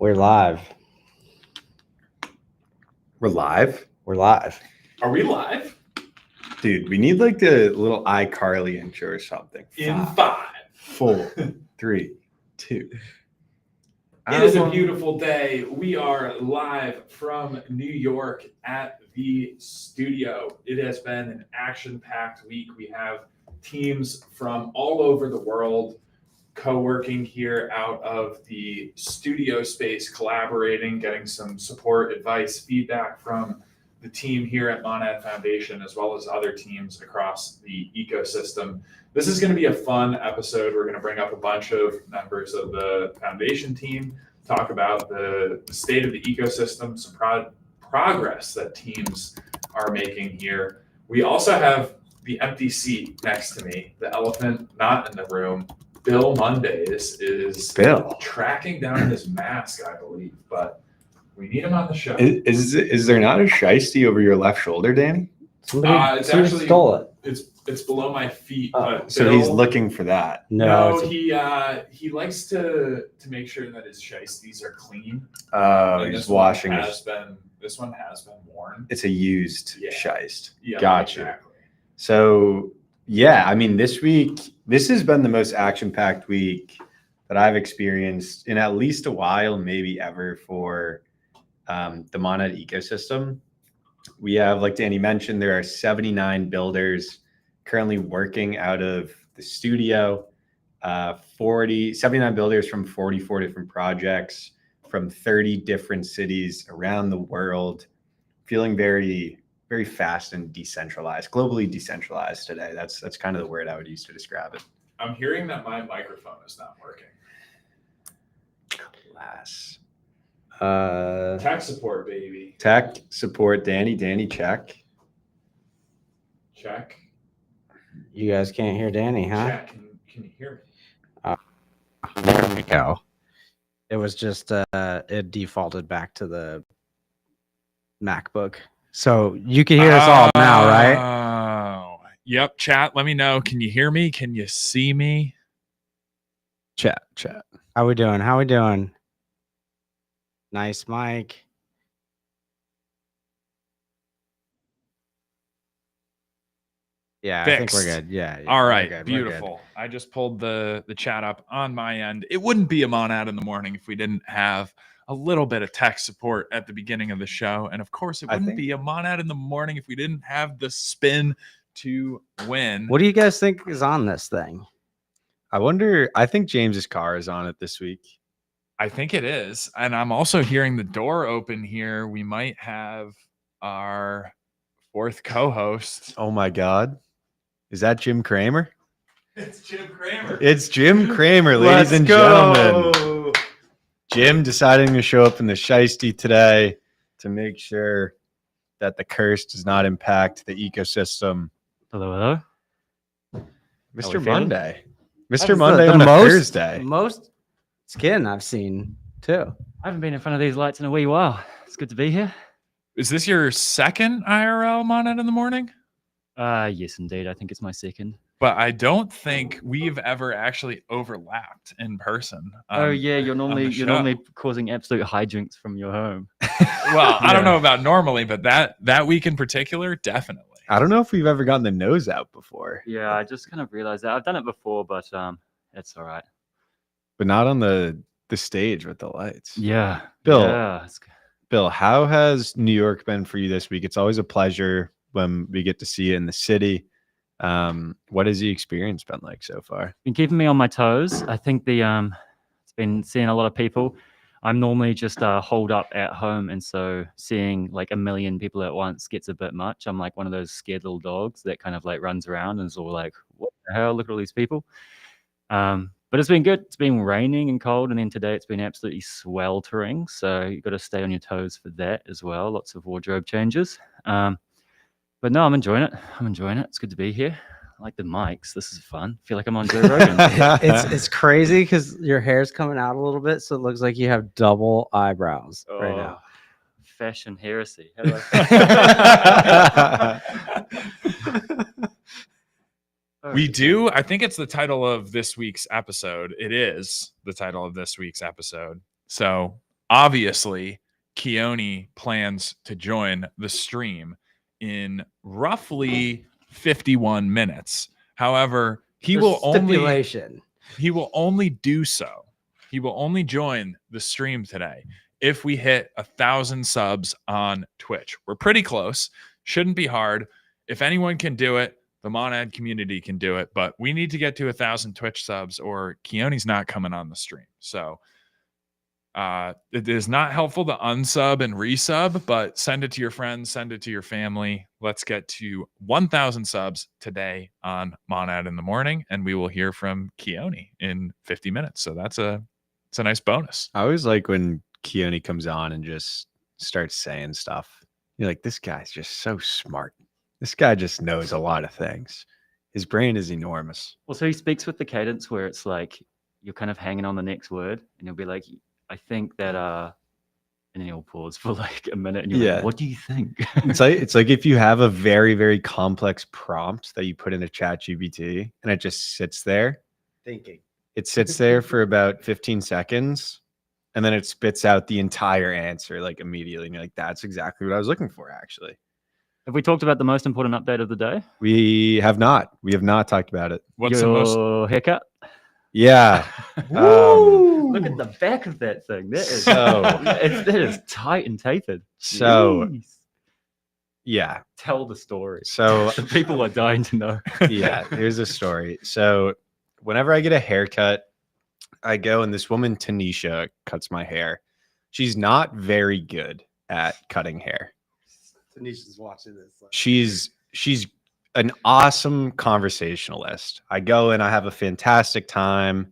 We're live. We're live? We're live. Are we live? Dude, we need like the little iCarly intro or something. In 5, 4, 3, 2. It is a beautiful day. We are live from New York at the studio. It has been an action-packed week. We have teams from all over the world co-working here out of the studio space, collaborating, getting some support, advice, feedback from the team here at Monad Foundation, as well as other teams across the ecosystem. This is going to be a fun episode. We're going to bring up a bunch of members of the foundation team, talk about the state of the ecosystem, some progress that teams are making here. We also have the empty seat next to me, the elephant not in the room. Bill Mondays is tracking down his mask, I believe, but we need him on the show. Is there not a shiesty over your left shoulder, Danny? It's actually stole it. It's below my feet. Oh, so Bill, he's looking for that. No, he likes to make sure that his shiesties are clean. He's washing. This one has been worn. It's a used shiest. Yeah, gotcha. Exactly. So yeah, I mean, this has been the most action-packed week that I've experienced in at least a while, maybe ever, for the Monad ecosystem. We have, like Danny mentioned, there are 79 builders currently working out of the studio, 79 builders from 44 different projects from 30 different cities around the world, feeling very, very fast and decentralized, globally decentralized today. That's kind of the word I would use to describe it. I'm hearing that my microphone is not working. Class. Tech support, baby. Tech support, Danny, check. Check. You guys can't hear Danny, huh? Check. Can you hear me? There we go. It was just it defaulted back to the MacBook. So you can hear us all now, right? Oh, yep. Chat, let me know. Can you hear me? Can you see me? Chat. How we doing? Nice mic. Yeah, Fixed. I think we're good. Yeah. All right. We're good. Beautiful. I just pulled the chat up on my end. It wouldn't be a Monad in the morning if we didn't have a little bit of tech support at the beginning of the show. And of course, it wouldn't be a Monad in the morning if we didn't have the spin to win. What do you guys think is on this thing? I think James's car is on it this week. I think it is. And I'm also hearing the door open here. We might have our fourth co-host. Oh my God. Is that Jim Kramer? It's Jim Kramer. It's Jim Kramer, ladies and gentlemen. Jim deciding to show up in the shiesty today to make sure that the curse does not impact the ecosystem. Hello. Mr. Monday. Mr. Monday on a Thursday. Most skin I've seen too. I haven't been in front of these lights in a wee while. It's good to be here. Is this your second IRL Monad in the morning? Yes, indeed. I think it's my second. But I don't think we've ever actually overlapped in person. Oh yeah, you're normally causing absolute hijinks from your home. Well, I don't know about normally, but that week in particular, definitely. I don't know if we've ever gotten the nose out before. Yeah, I just kind of realized that. I've done it before, but it's all right. But not on the stage with the lights. Yeah. Bill, Yeah. Bill, how has New York been for you this week? It's always a pleasure when we get to see you in the city. What has the experience been like so far? Been keeping me on my toes. I think it's been seeing a lot of people. I'm normally just holed up at home, and so seeing like a million people at once gets a bit much. I'm like one of those scared little dogs that kind of like runs around and is all like, "What the hell? Look at all these people." But it's been good. It's been raining and cold, and then today it's been absolutely sweltering. So you've got to stay on your toes for that as well. Lots of wardrobe changes. But no, I'm enjoying it. It's good to be here. I like the mics. This is fun. I feel like I'm on Joe Rogan. It's crazy because your hair's coming out a little bit, so it looks like you have double eyebrows right now. Fashion heresy. How do We do. I think it's the title of this week's episode. It is the title of this week's episode. So obviously, Keone plans to join the stream in roughly 51 minutes. However, he will only do so. He will only join the stream today if we hit 1,000 subs on Twitch. We're pretty close. Shouldn't be hard. If anyone can do it, the Monad community can do it. But we need to get to 1,000 Twitch subs, or Keone's not coming on the stream. So it is not helpful to unsub and resub, but send it to your friends, send it to your family. Let's get to 1,000 subs today on Monad in the Morning, and we will hear from Keone in 50 minutes. So it's a nice bonus. I always like when Keone comes on and just starts saying stuff. You're like, this guy's just so smart. This guy just knows a lot of things. His brain is enormous. Well, so he speaks with the cadence where it's like you're kind of hanging on the next word, and he'll be like, I think that and then he'll pause for like a minute, and you're like, what do you think? It's like if you have a very, very complex prompt that you put in a chat GPT and it just sits there thinking. It sits there for about 15 seconds and then it spits out the entire answer like immediately. And you're like, that's exactly what I was looking for, actually. Have we talked about the most important update of the day? We have not. We have not talked about it. What's Your the most haircut? Yeah. Look at the back of that thing. That is that is tight and tapered. So Jeez. Yeah. Tell the story. So the people are dying to know. Yeah, here's a story. So whenever I get a haircut, I go and this woman, Tanisha, cuts my hair. She's not very good at cutting hair. Tanisha's watching this. She's an awesome conversationalist. I go and I have a fantastic time.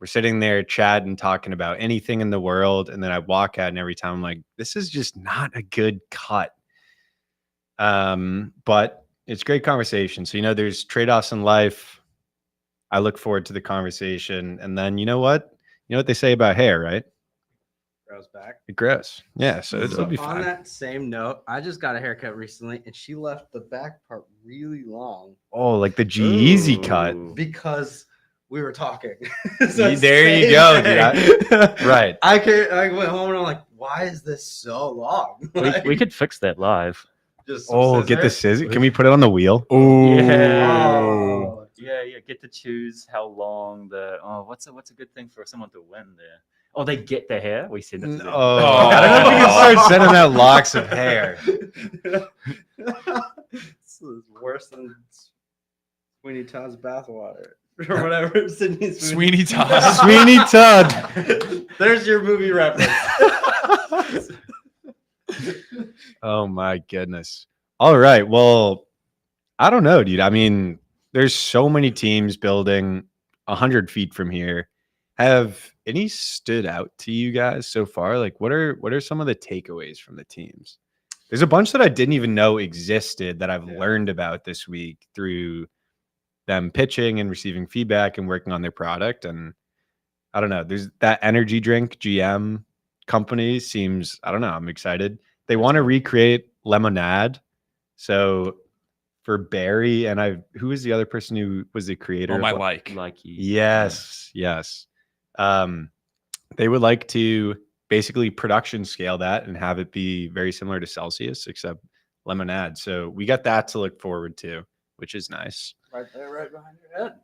We're sitting there chatting, talking about anything in the world. And then I walk out and every time I'm like, this is just not a good cut. But it's great conversation. So, there's trade-offs in life. I look forward to the conversation. And then you know what they say about hair, right? Grows back. It grows. Yeah. So it'll be fine. On that same note, I just got a haircut recently and she left the back part really long. Oh, like the G-Eazy cut. Because we were talking. There you go, dude. Right. I went home and I'm like, why is this so long? We could fix that live. Just get the scissors. Can we put it on the wheel? Yeah. Yeah. Get to choose how long what's a good thing for someone to win there? Oh, they get the hair. We send it to them. I don't know if you can start sending out locks of hair. This is worse than Sweeney Todd's bathwater or whatever. Sweeney Todd. Sweeney Todd. There's your movie reference. Oh my goodness. All right. Well, I don't know, dude. I mean, there's so many teams building 100 feet from here. Have any stood out to you guys so far? Like, what are some of the takeaways from the teams? There's a bunch that I didn't even know existed that I've learned about this week through them pitching and receiving feedback and working on their product. And I don't know, there's that energy drink GM company seems, I don't know, I'm excited. They want to recreate Lemonade. So for Barry and who was the other person who was the creator? Yes. They would like to basically production scale that and have it be very similar to Celsius, except Lemonade. So we got that to look forward to, which is nice. Right there, right behind your head.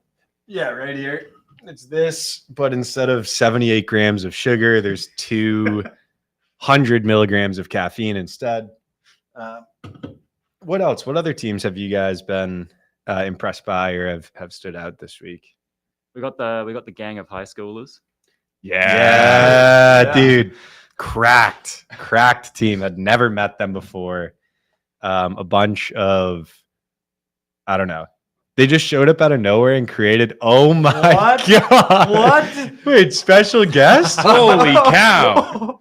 Yeah, right here. It's this, but instead of 78 grams of sugar, there's 200 milligrams of caffeine instead. What else? What other teams have you guys been impressed by or have stood out this week? We got the gang of high schoolers. Yeah, dude. Cracked team. I'd never met them before. A bunch of, I don't know. They just showed up out of nowhere and created. Oh my God. What? Wait, special guest? Holy cow.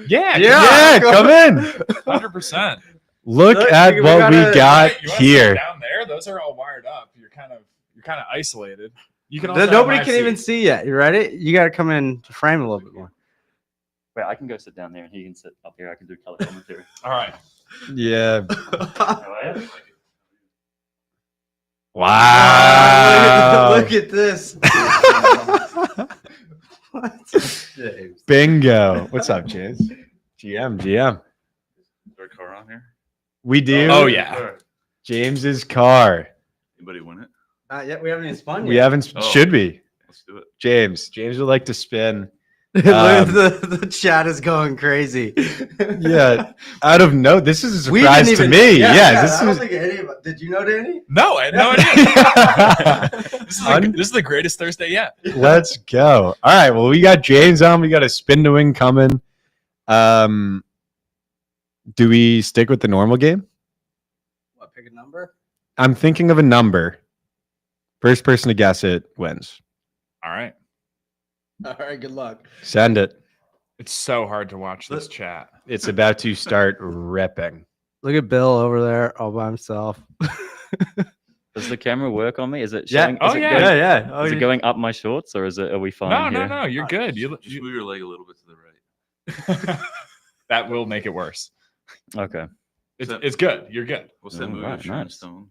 Yeah, come in. 100%. Look at what we got here. Down there, those are all wired up. You're kind of isolated. You can nobody can even see yet. You ready? You got to come in to frame a little bit more. Wait, I can go sit down there and he can sit up here. I can do color commentary. All right. Yeah. Wow. Look at this. Bingo. What's up, James? GM. Is there a car on here? We do. Oh, yeah. All right. James's car. Anybody win it? Yet we haven't even spun yet. We haven't. Oh. Should be. Let's do it. James would like to spin. the chat is going crazy. Yeah. Out of no, this is a We surprise didn't to even- me. yeah, Yeah. I This don't is. think did you know, Danny? No, I had no idea. This is the greatest Thursday yet. Let's go. All right. Well, we got James on. We got a spin to win coming. Do we stick with the normal game? What, pick a number? I'm thinking of a number. First person to guess it wins. All right. All right, good luck. Send it. It's so hard to watch this chat. It's about to start ripping. Look at Bill over there all by himself. Does the camera work on me? Is it Yeah. showing? Oh, is it yeah. Going, Yeah. Oh, is it going up my shorts or is it? Are we fine? No, here? no, you're good. You, Just move your leg a little bit to the right. that will make it worse. Okay. It's good. You're good. What's that Oh, movie? right, Sharon nice. Stone.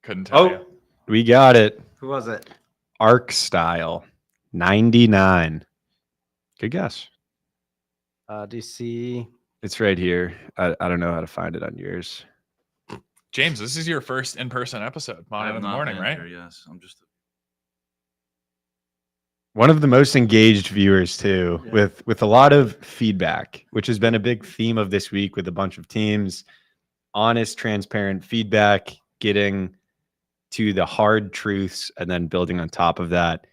Couldn't tell you. We got it. Who was it? Arc Style 99. Good guess. DC. It's right here. I don't know how to find it on yours. James, this is your first in-person episode, I Mono have in the not morning, been right? here, yes, I'm just. One of the most engaged viewers too, Yeah. with a lot of feedback, which has been a big theme of this week with a bunch of teams. Honest, transparent feedback, getting to the hard truths, and then building on top of that.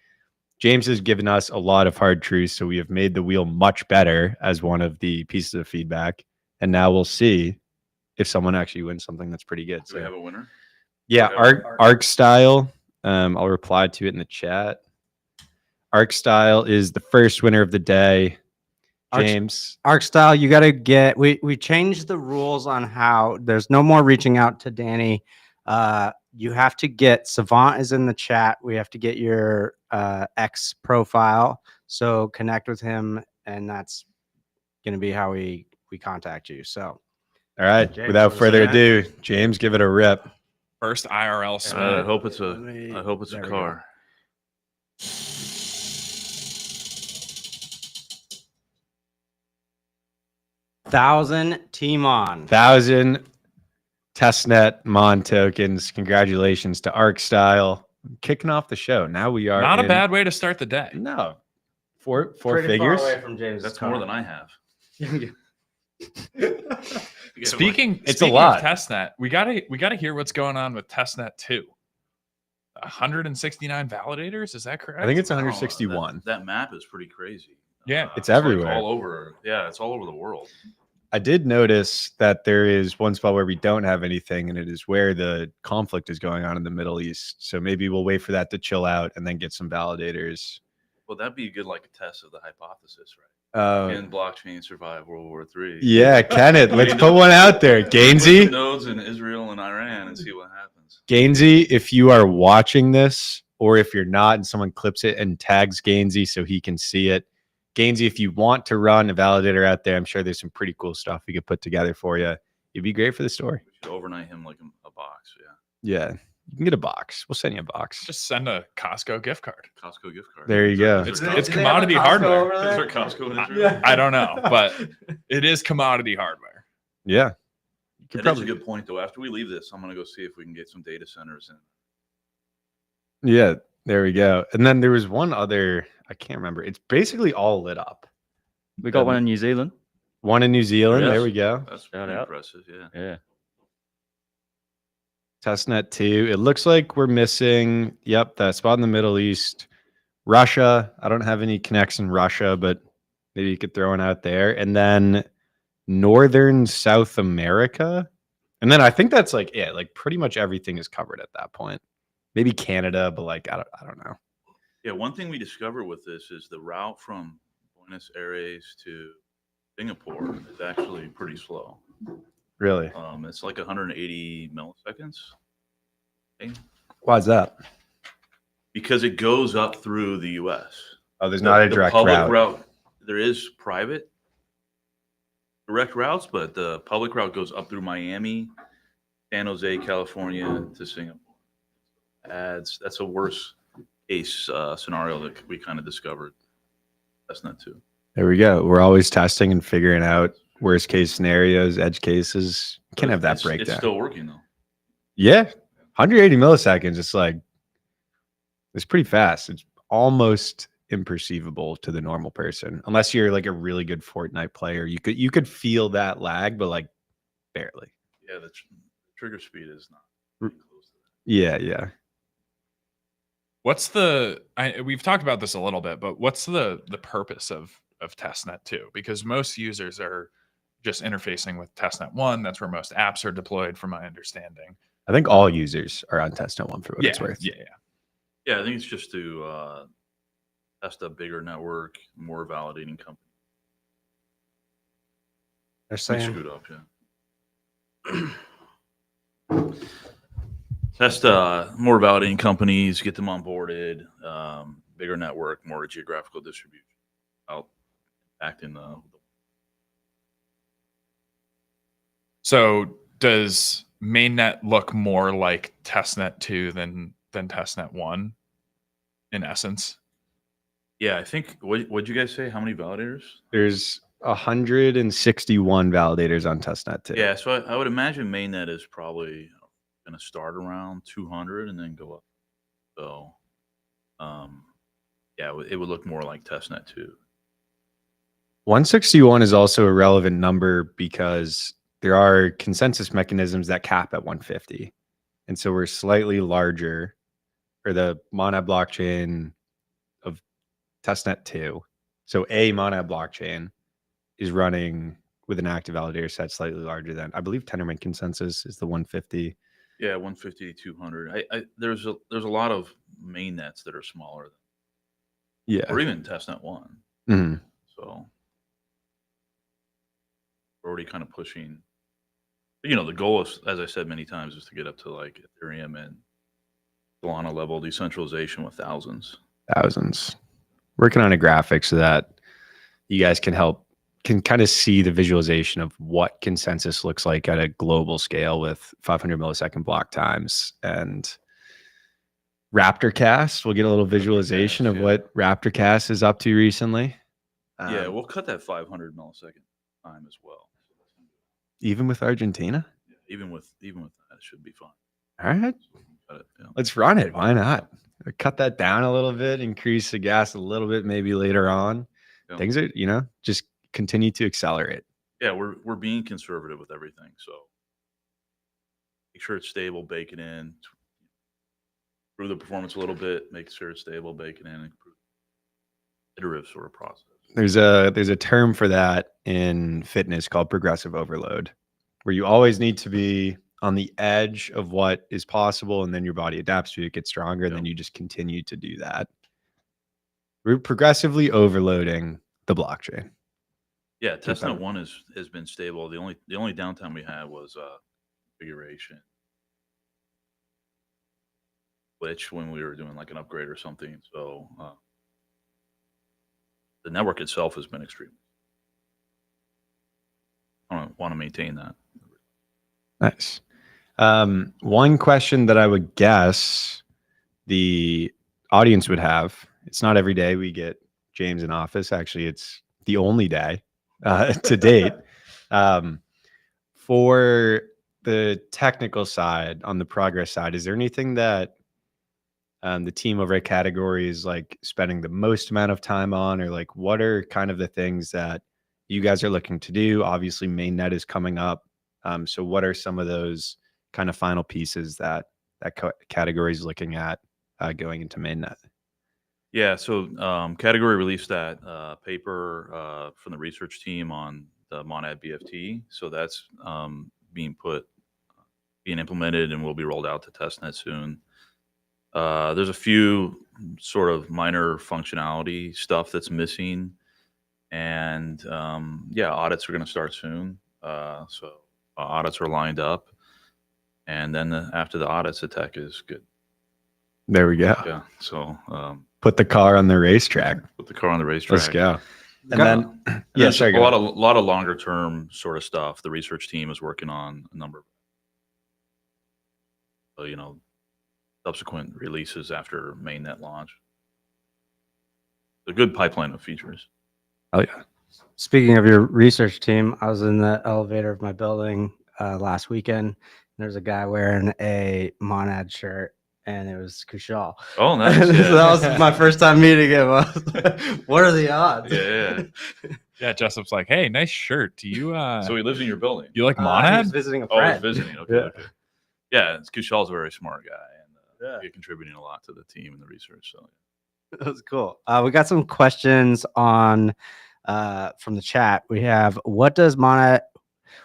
James has given us a lot of hard truths, so we have made the wheel much better as one of the pieces of feedback. And now we'll see if someone actually wins something that's pretty good. Do we have a winner? Yeah, Okay. Arc Style. I'll reply to it in the chat. Arc Style is the first winner of the day. Arc- James. Arc Style, you got to get. We changed the rules on how there's no more reaching out to Danny. You have to get Savant is in the chat. We have to get your X profile. So connect with him, and that's going to be how we contact you. So, All right. James, Without wanna further say ado, James, give it a rip. First IRL spin. I hope it's Let me- I hope it's a there we go. car. Thousand team on. 1,000 testnet Mon tokens. Congratulations to Arc Style. Kicking off the show. Now we are Not a in- bad way to start the day. No. Four Pretty figures. far away from James. That's more than I have. Speaking It's a speaking lot. of testnet, we gotta hear what's going on with testnet 2. 169 validators, is that correct? I think it's I don't know, 161. That map is pretty crazy. Yeah. It's like everywhere. all over. Yeah, it's all over the world. I did notice that there is one spot where we don't have anything, and it is where the conflict is going on in the Middle East. So maybe we'll wait for that to chill out and then get some validators. Well, that'd be a good like a test of the hypothesis, right? Uh, Can blockchain survive World War III? yeah, can it? Let's put one out there. Put Gainsey, nodes in Israel and Iran and see what happens. Gainsey, if you are watching this, or if you're not, and someone clips it and tags Gainsey so he can see it. Gainsey, if you want to run a validator out there, I'm sure there's some pretty cool stuff we could put together for you. It'd be great for the story. We should overnight him like a box. Yeah, Yeah, you can get a box. We'll send you a box. Just send a Costco gift card. Costco gift card. There you go. Is It's there it's Costco- commodity hardware. Is there Costco in Israel? I don't know, but it is commodity hardware. Yeah, you could That is a probably. good point, though. After we leave this, I'm gonna go see if we can get some data centers in. Yeah, there we go. And then there was one other. I can't remember. It's basically all lit up. We got one in New Zealand. One in New Zealand. Yes. There we go. That's Shout pretty out. impressive. Yeah. Yeah. Testnet 2. It looks like we're missing, yep, that spot in the Middle East. Russia. I don't have any connects in Russia, but maybe you could throw one out there. And then Northern South America. And then I think that's like, yeah, like pretty much everything is covered at that point. Maybe Canada, but like, I don't know. Yeah. One thing we discovered with this is the route from Buenos Aires to Singapore is actually pretty slow. Really? It's like 180 milliseconds. Okay? Why is that? Because it goes up through the U.S. Oh, there's not a The direct public route. There is private direct routes, but the public route goes up through Miami, San Jose, California to Singapore. That's a worse case scenario that we kind of discovered. Testnet 2. There we go. We're always testing and figuring out worst case scenarios, edge cases. You can't have that It's breakdown. still working though. Yeah, 180 milliseconds. It's like it's pretty fast. It's almost imperceivable to the normal person, unless you're like a really good Fortnite player. You could feel that lag, but like barely. Yeah, the trigger speed is not close to that. Yeah. What's we've talked about this a little bit, but what's the purpose of testnet 2? Because most users are just interfacing with testnet 1. That's where most apps are deployed, from my understanding. I think all users are on testnet 1 for what it's worth. Yeah, I think it's just to test a bigger network, more validating company. They're saying Screwed up, yeah. Test more validating companies, get them onboarded, bigger network, more geographical distribution. Out acting the. So does mainnet look more like testnet 2 than testnet 1 in essence? Yeah, I think what'd you guys say? How many validators? There's 161 validators on testnet 2. Yeah, so I would imagine mainnet is probably going to start around 200 and then go up. So, yeah, it would look more like testnet 2. 161 is also a relevant number because there are consensus mechanisms that cap at 150. And so we're slightly larger for the Monad blockchain of testnet 2. So a Monad blockchain is running with an active validator set slightly larger than, I believe, Tendermint consensus is the 150. Yeah, 150 to 200. There's a lot of mainnets that are smaller than, Yeah. or even testnet 1. Mm-hmm. So we're already kind of pushing. The goal is, as I said many times, is to get up to like Ethereum and Solana level decentralization with thousands. Working on a graphic so that you guys can kind of see the visualization of what consensus looks like at a global scale with 500 millisecond block times. And RaptorCast, we'll get a little visualization of what RaptorCast is up to recently. Yeah, we'll cut that 500 millisecond time as well. Even with Argentina? Yeah, even with that, it should be fun. All right. Yeah. Let's run it. Why not? Cut that down a little bit, increase the gas a little bit, maybe later on. Yeah. Things are, just continue to accelerate. Yeah, we're being conservative with everything. So make sure it's stable, bake it in, improve the performance a little bit, make sure it's stable, bake it in, improve iterative sort of process. There's a term for that in fitness called progressive overload, where you always need to be on the edge of what is possible, and then your body adapts to it, gets stronger, and then you just continue to do that. We're progressively overloading the blockchain. Yeah, testnet 1 has been stable. The only downtime we had was configuration, which when we were doing like an upgrade or something. So the network itself has been extreme. I want to maintain that. Nice. One question that I would guess the audience would have, it's not every day we get James in office. Actually, it's the only day to date. For the technical side, on the progress side, is there anything that the team over at Category is like spending the most amount of time on, or like what are kind of the things that you guys are looking to do? Obviously, mainnet is coming up. So what are some of those kind of final pieces that Category is looking at going into mainnet? Yeah, so Category released that paper from the research team on the Monad BFT. So that's being implemented and will be rolled out to testnet soon. There's a few sort of minor functionality stuff that's missing, and audits are going to start soon. So audits are lined up, and then after the audits, the tech is good. There we go. Yeah. So put the car on the racetrack. Let's go. And then a lot of longer term sort of stuff. The research team is working on a number of, subsequent releases after mainnet launch. a good pipeline of features. Oh yeah. Speaking of your research team, I was in the elevator of my building last weekend. There's a guy wearing a Monad shirt, and it was Kushal. Oh, nice. So Yeah. that was my first time meeting him. I was like, what are the odds? Yeah. Yeah, Jessup's like, hey, nice shirt. Do you So he lives in your building. you like He was Monad? visiting a Oh, he's friend. visiting. Okay. Yeah. Okay. Yeah. Kushal's a very smart guy, and he's contributing a lot to the team and the research. So That was cool. We got some questions on from the chat. We have what does Monad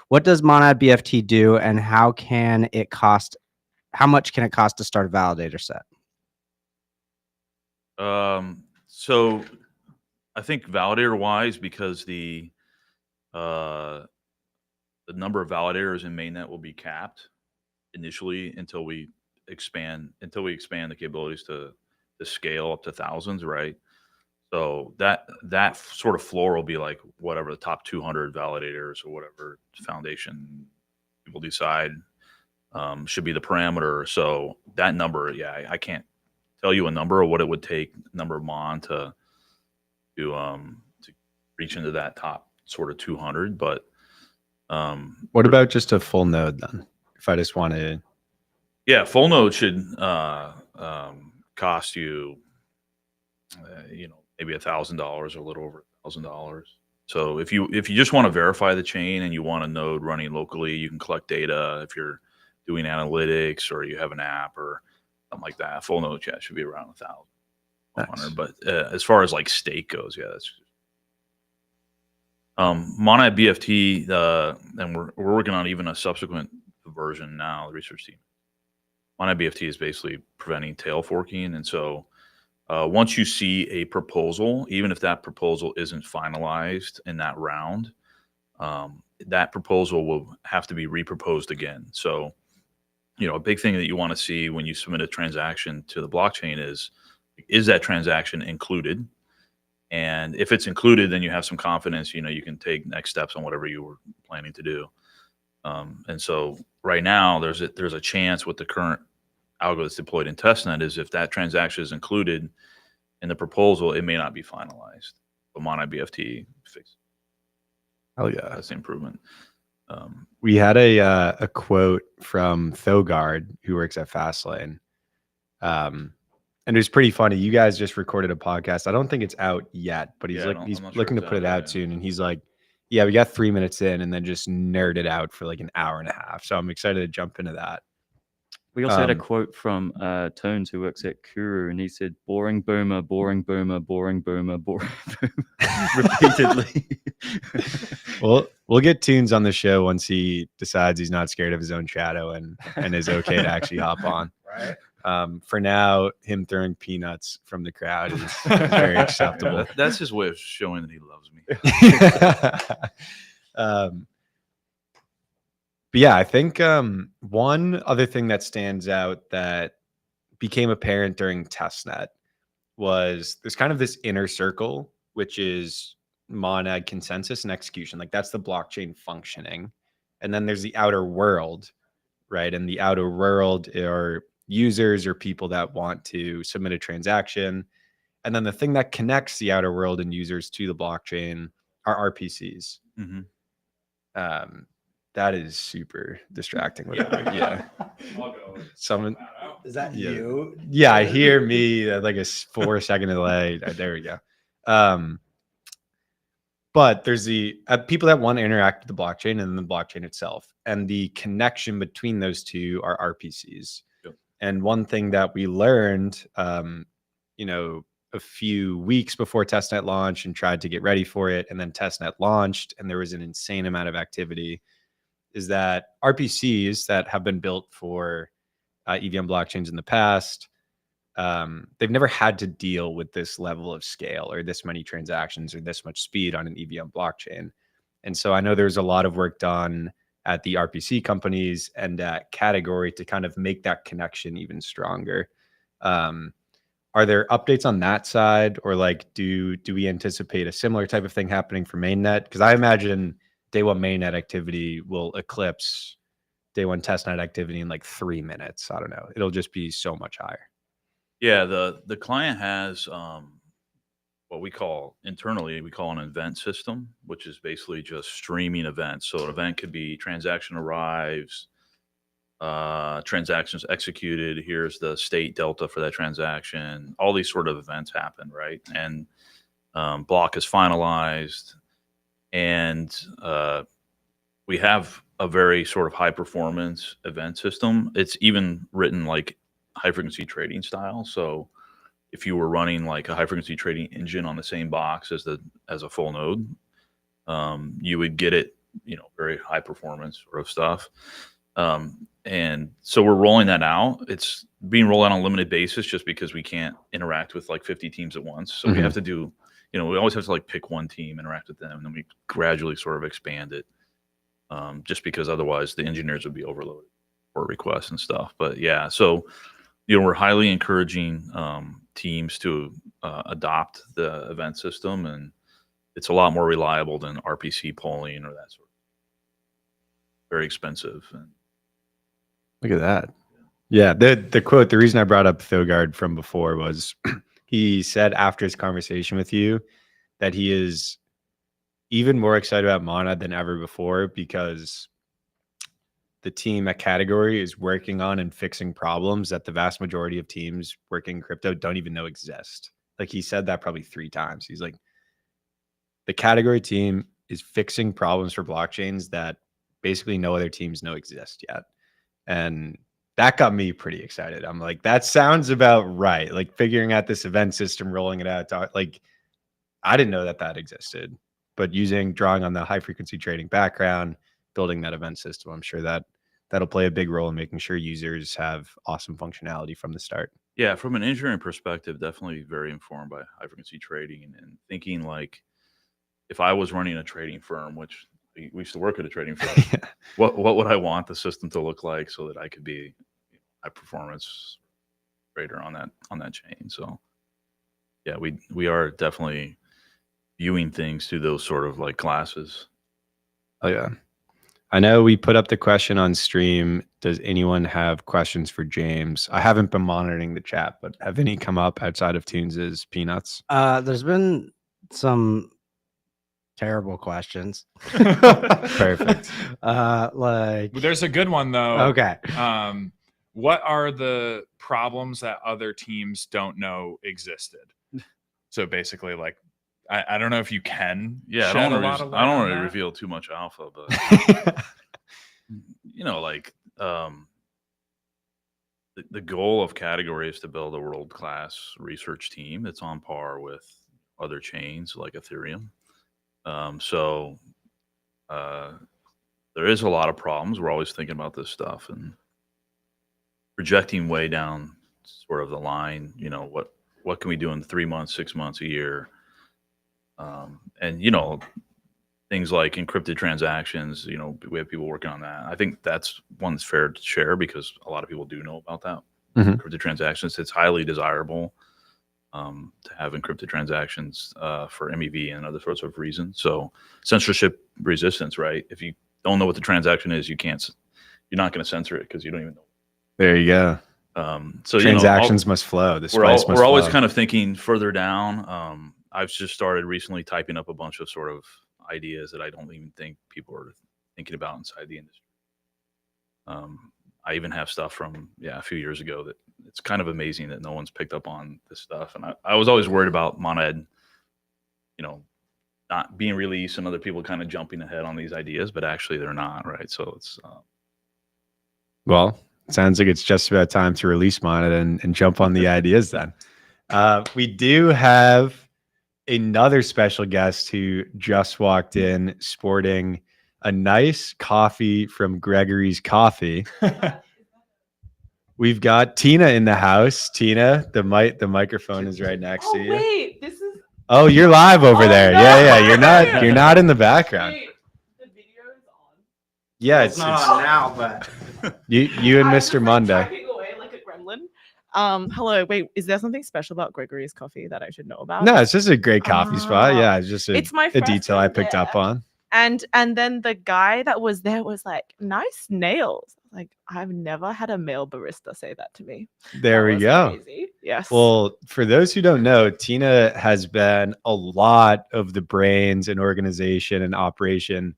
BFT do, and how much can it cost to start a validator set? So I think validator wise, because the number of validators in mainnet will be capped initially until we expand the capabilities to scale up to thousands, right? So that sort of floor will be like whatever the top 200 validators or whatever foundation people decide should be the parameter. So that number, yeah, I can't tell you a number of what it would take, number of mon to reach into that top sort of 200. But What about just a full node then? If I just want to, yeah, full node should cost you, maybe $1,000 or a little over $1,000. So if you just want to verify the chain and you want a node running locally, you can collect data. If you're doing analytics or you have an app or something like that, full node chat should be around 1,000. nice. But as far as like stake goes, yeah, that's Monad BFT, and we're working on even a subsequent version now. The research team, Monad BFT is basically preventing tail forking, and so once you see a proposal, even if that proposal isn't finalized in that round, that proposal will have to be reproposed again. So, a big thing that you want to see when you submit a transaction to the blockchain is that transaction included? And if it's included, then you have some confidence, you can take next steps on whatever you were planning to do. And so right now there's a chance with the current algo that's deployed in testnet is if that transaction is included in the proposal, it may not be finalized. But Monad BFT fixed. Oh yeah. That's the improvement. We had a quote from Thogard, who works at Fastlane. And it was pretty funny. You guys just recorded a podcast. I don't think it's out yet, but he's Yeah, he's I'm not sure looking to it's put it out out yet. soon. And he's like, yeah, we got 3 minutes in and then just nerded out for like an hour and a half. So I'm excited to jump into that. We also had a quote from Tones, who works at Kuru, and he said, boring boomer, boring boomer, boring boomer, boring boomer, repeatedly. We'll get Tunes on the show once he decides he's not scared of his own shadow and is okay to actually hop on. Right. For now, him throwing peanuts from the crowd is very acceptable. That's his way of showing that he loves me. But yeah, I think one other thing that stands out that became apparent during testnet was there's kind of this inner circle, which is monad consensus and execution. Like that's the blockchain functioning. And then there's the outer world, right? And the outer world are users or people that want to submit a transaction. And then the thing that connects the outer world and users to the blockchain are RPCs. Mm-hmm. That is super distracting. Yeah. I'll go. Someone, Is that Yeah. you? yeah, I hear me at like a 4-second delay. There we go. But there's the people that want to interact with the blockchain and then the blockchain itself. And the connection between those two are RPCs. Yep. And one thing that we learned, a few weeks before testnet launched and tried to get ready for it, and then testnet launched and there was an insane amount of activity, is that RPCs that have been built for EVM blockchains in the past, they've never had to deal with this level of scale or this many transactions or this much speed on an EVM blockchain. And so I know there's a lot of work done at the RPC companies and at Category to kind of make that connection even stronger. Are there updates on that side, or like do we anticipate a similar type of thing happening for mainnet? Because I imagine day one mainnet activity will eclipse day one testnet activity in like 3 minutes. I don't know. It'll just be so much higher. Yeah, the client has what we call internally, we call an event system, which is basically just streaming events. So an event could be transaction arrives, transactions executed. Here's the state delta for that transaction. All these sort of events happen, right? And block is finalized, and we have a very sort of high performance event system. It's even written like high frequency trading style. So if you were running like a high frequency trading engine on the same box as a full node, you would get it, very high performance sort of stuff. And so we're rolling that out. It's being rolled out on a limited basis just because we can't interact with like 50 teams at once. So we have to do, we always have to like pick one team, interact with them, and then we gradually sort of expand it. Just because otherwise the engineers would be overloaded for requests and stuff. But yeah, so, we're highly encouraging teams to adopt the event system, and it's a lot more reliable than RPC polling or that sort of. Very expensive. And look at that. Yeah, the quote, the reason I brought up Thogard from before was he said after his conversation with you that he is even more excited about Monad than ever before because the team at Category is working on and fixing problems that the vast majority of teams working crypto don't even know exist. Like he said that probably 3 times. He's like, the Category team is fixing problems for blockchains that basically no other teams know exist yet. And that got me pretty excited. I'm like, that sounds about right. Like figuring out this event system, rolling it out. Like, I didn't know that existed, but drawing on the high frequency trading background, building that event system, I'm sure that'll play a big role in making sure users have awesome functionality from the start. Yeah, from an engineering perspective, definitely very informed by high frequency trading and thinking like, if I was running a trading firm, which we used to work at a trading firm, what would I want the system to look like so that I could be high performance trader on that chain? So yeah, we are definitely viewing things through those sort of like glasses. Oh yeah. I know we put up the question on stream. Does anyone have questions for James? I haven't been monitoring the chat, but have any come up outside of Toons' Peanuts? There's been some terrible questions. Perfect. Like There's a good one though. Okay. What are the problems that other teams don't know existed? So basically, like, I don't know if you can. Yeah, shed I a lot of don't light on want to that. reveal too much alpha, but like the goal of Category is to build a world-class research team that's on par with other chains like Ethereum. So there is a lot of problems. We're always thinking about this stuff and projecting way down sort of the line, what can we do in 3 months, 6 months, a year? And, things like encrypted transactions, we have people working on that. I think that's one that's fair to share because a lot of people do know about that. Encrypted transactions, it's highly desirable to have encrypted transactions for MEV and other sorts of reasons. So censorship resistance, right? If you don't know what the transaction is, you're not going to censor it because you don't even know. There you go. So transactions must flow. We're always kind of thinking further down. I've just started recently typing up a bunch of sort of ideas that I don't even think people are thinking about inside the industry. I even have stuff from a few years ago that it's kind of amazing that no one's picked up on this stuff. And I was always worried about Monad, not being released and other people kind of jumping ahead on these ideas, but actually they're not, right? So it's well, it sounds like it's just about time to release Monad and jump on the ideas then. We do have another special guest who just walked in sporting a nice coffee from Gregory's Coffee. We've got Tina in the house. Tina, the microphone is right next to you. Wait, this is. Oh, you're live over there. No. Yeah. You're not in the background. Wait, the video is on. Yeah, it's not on now, but you and Mr. Monday. Typing away like a gremlin. Hello. Wait, is there something special about Gregory's Coffee that I should know about? No, it's just a great coffee spot. Yeah, it's just it's my a detail I picked there. up on. And then the guy that was there was like, nice nails. I Like, I've never had a male barista say that to me. There That we was go. crazy. Yes. Well, for those who don't know, Tina has been a lot of the brains and organization and operation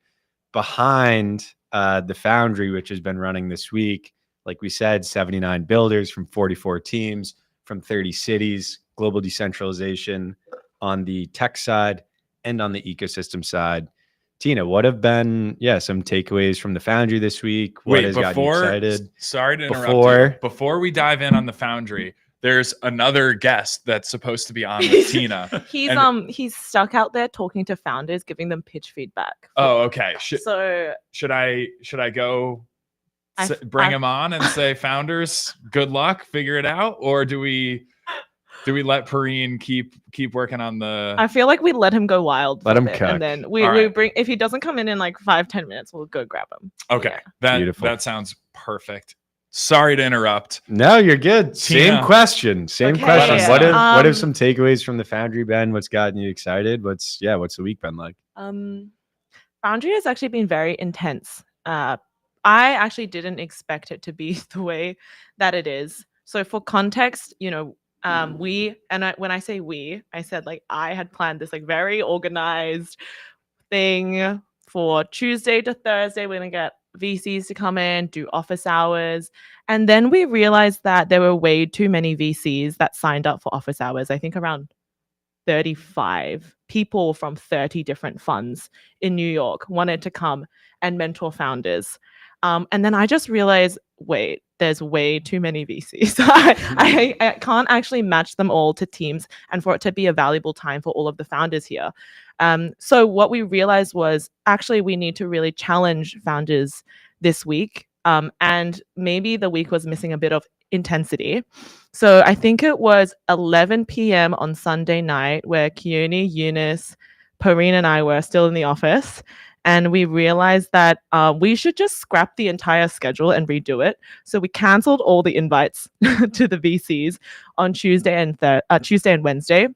behind the Foundry, which has been running this week. Like we said, 79 builders from 44 teams from 30 cities, global decentralization on the tech side and on the ecosystem side. Tina, what have been, some takeaways from the Foundry this week? What has gotten you excited? Sorry to interrupt you. Before we dive in on the Foundry, there's another guest that's supposed to be on with Tina. He's stuck out there talking to founders, giving them pitch feedback. Oh, okay. So should I go bring him on and say, founders, good luck, figure it out, or do we let Perrine keep working on the? I feel like we let him go wild. Let him cook. cook. And then we bring, if he doesn't come in like 5-10 minutes, we'll go grab him. Okay. Yeah. That sounds perfect. Sorry to interrupt. No, you're good. Tina. Same question. Okay. Question. What have some takeaways from the Foundry been? What's gotten you excited? What's the week been like? Foundry has actually been very intense. I actually didn't expect it to be the way that it is. So for context, when I say we, I said like I had planned this like very organized thing for Tuesday to Thursday. We're gonna get VCs to come in, do office hours. And then we realized that there were way too many VCs that signed up for office hours. I think around 35 people from 30 different funds in New York wanted to come and mentor founders. And then I just realized, wait, there's way too many VCs. I can't actually match them all to teams and for it to be a valuable time for all of the founders here. So what we realized was actually we need to really challenge founders this week. And maybe the week was missing a bit of intensity. So I think it was 11 p.m. on Sunday night where Keone, Eunice, Perrine, and I were still in the office. And we realized that we should just scrap the entire schedule and redo it. So we canceled all the invites to the VCs on Tuesday and Wednesday.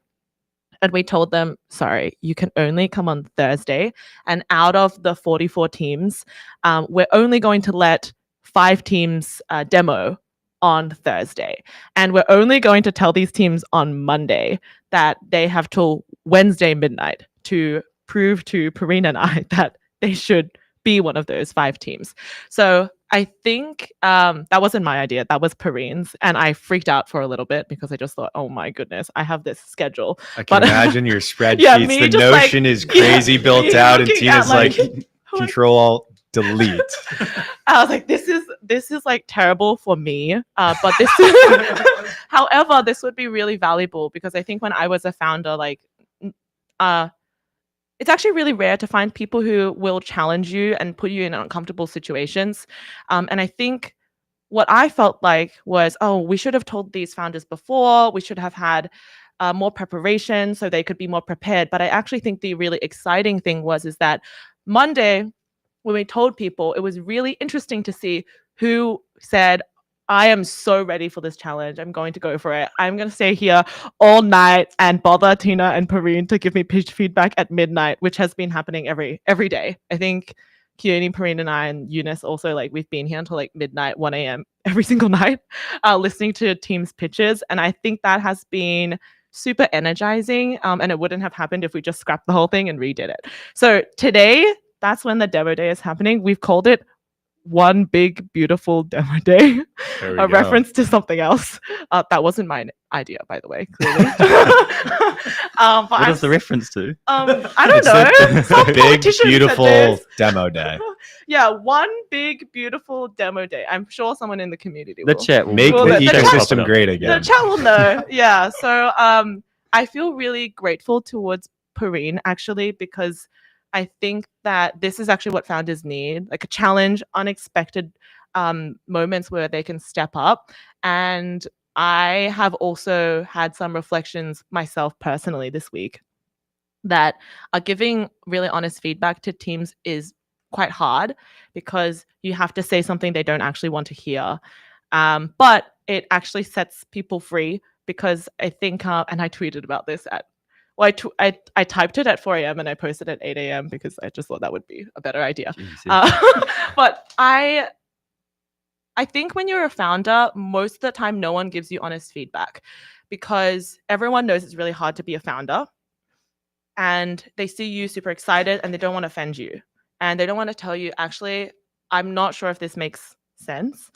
And we told them, sorry, you can only come on Thursday. And out of the 44 teams, we're only going to let 5 teams demo on Thursday. And we're only going to tell these teams on Monday that they have till Wednesday midnight to prove to Perrine and I that they should be one of those 5 teams. So I think that wasn't my idea. That was Perrine's. And I freaked out for a little bit because I just thought, oh my goodness, I have this schedule. I can imagine your spreadsheets. The Notion is crazy built out and Tina's like Control Alt Delete. I was like, this is like terrible for me. But this however, this would be really valuable because I think when I was a founder, like it's actually really rare to find people who will challenge you and put you in uncomfortable situations. And I think what I felt like was, oh, we should have told these founders before. We should have had more preparation so they could be more prepared. But I actually think the really exciting thing is that Monday, when we told people, it was really interesting to see who said, I am so ready for this challenge. I'm going to go for it. I'm going to stay here all night and bother Tina and Perrine to give me pitch feedback at midnight, which has been happening every day. I think Keone, Perrine, and I and Eunice also, like, we've been here until like midnight, 1 a.m. every single night, listening to teams' pitches. And I think that has been super energizing. And it wouldn't have happened if we just scrapped the whole thing and redid it. So today, that's when the demo day is happening. We've called it One Big Beautiful Demo Day, a reference to something else. That wasn't my idea, by the way, clearly. What is the reference to? I don't know. Some big beautiful demo day. Yeah, one big beautiful demo day. I'm sure someone in the community the will chat will make the ecosystem chat great again. The chat will know. Yeah. So I feel really grateful towards Perrine actually, because I think that this is actually what founders need, like a challenge, unexpected moments where they can step up. And I have also had some reflections myself personally this week that giving really honest feedback to teams is quite hard because you have to say something they don't actually want to hear. But it actually sets people free because I think, and I tweeted about this I typed it at 4 a.m. and I posted at 8 a.m. because I just thought that would be a better idea. But I think when you're a founder, most of the time, no one gives you honest feedback because everyone knows it's really hard to be a founder and they see you super excited and they don't want to offend you. And they don't want to tell you, actually, I'm not sure if this makes sense.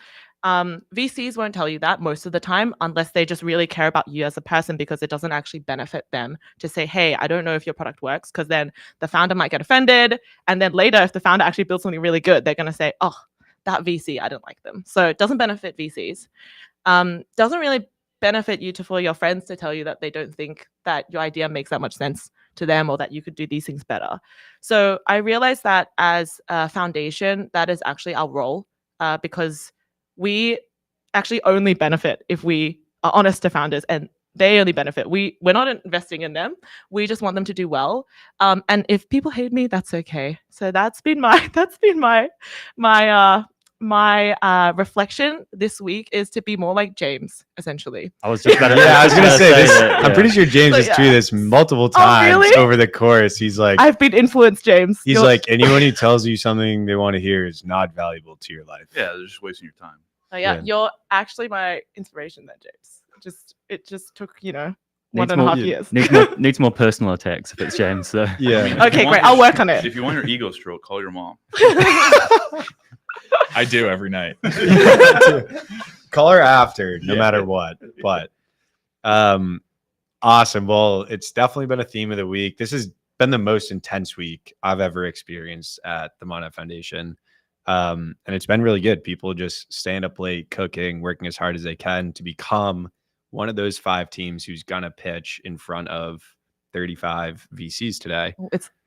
VCs won't tell you that most of the time unless they just really care about you as a person because it doesn't actually benefit them to say, hey, I don't know if your product works, because then the founder might get offended. And then later, if the founder actually builds something really good, they're going to say, oh, that VC, I don't like them. So it doesn't benefit VCs. Doesn't really benefit you for your friends to tell you that they don't think that your idea makes that much sense to them or that you could do these things better. So I realized that as a foundation, that is actually our role because we actually only benefit if we are honest to founders, and they only benefit. We're not investing in them. We just want them to do well. And if people hate me, that's okay. So that's been my reflection this week, is to be more like James, essentially. I was just about to, Yeah, I was gonna say this. that, I'm pretty sure James has tweeted this multiple times really? over the course. He's like, I've been influenced, James. he's like, anyone who tells you something they want to hear is not valuable to your life. Yeah, they're just wasting your time. Oh, yeah, Yeah. you're actually my inspiration then, James. It just took, Needs 1.5 more- years. needs more personal attacks if it's James. So Yeah. If you Okay, want great. your- I'll work on it. If you want your ego stroke, call your mom. I do every night. Call her after, no Yeah. matter what. But awesome. Well, it's definitely been a theme of the week. This has been the most intense week I've ever experienced at the Monad Foundation. And it's been really good. People just staying up late, cooking, working as hard as they can to become one of those 5 teams who's gonna pitch in front of 35 VCs today.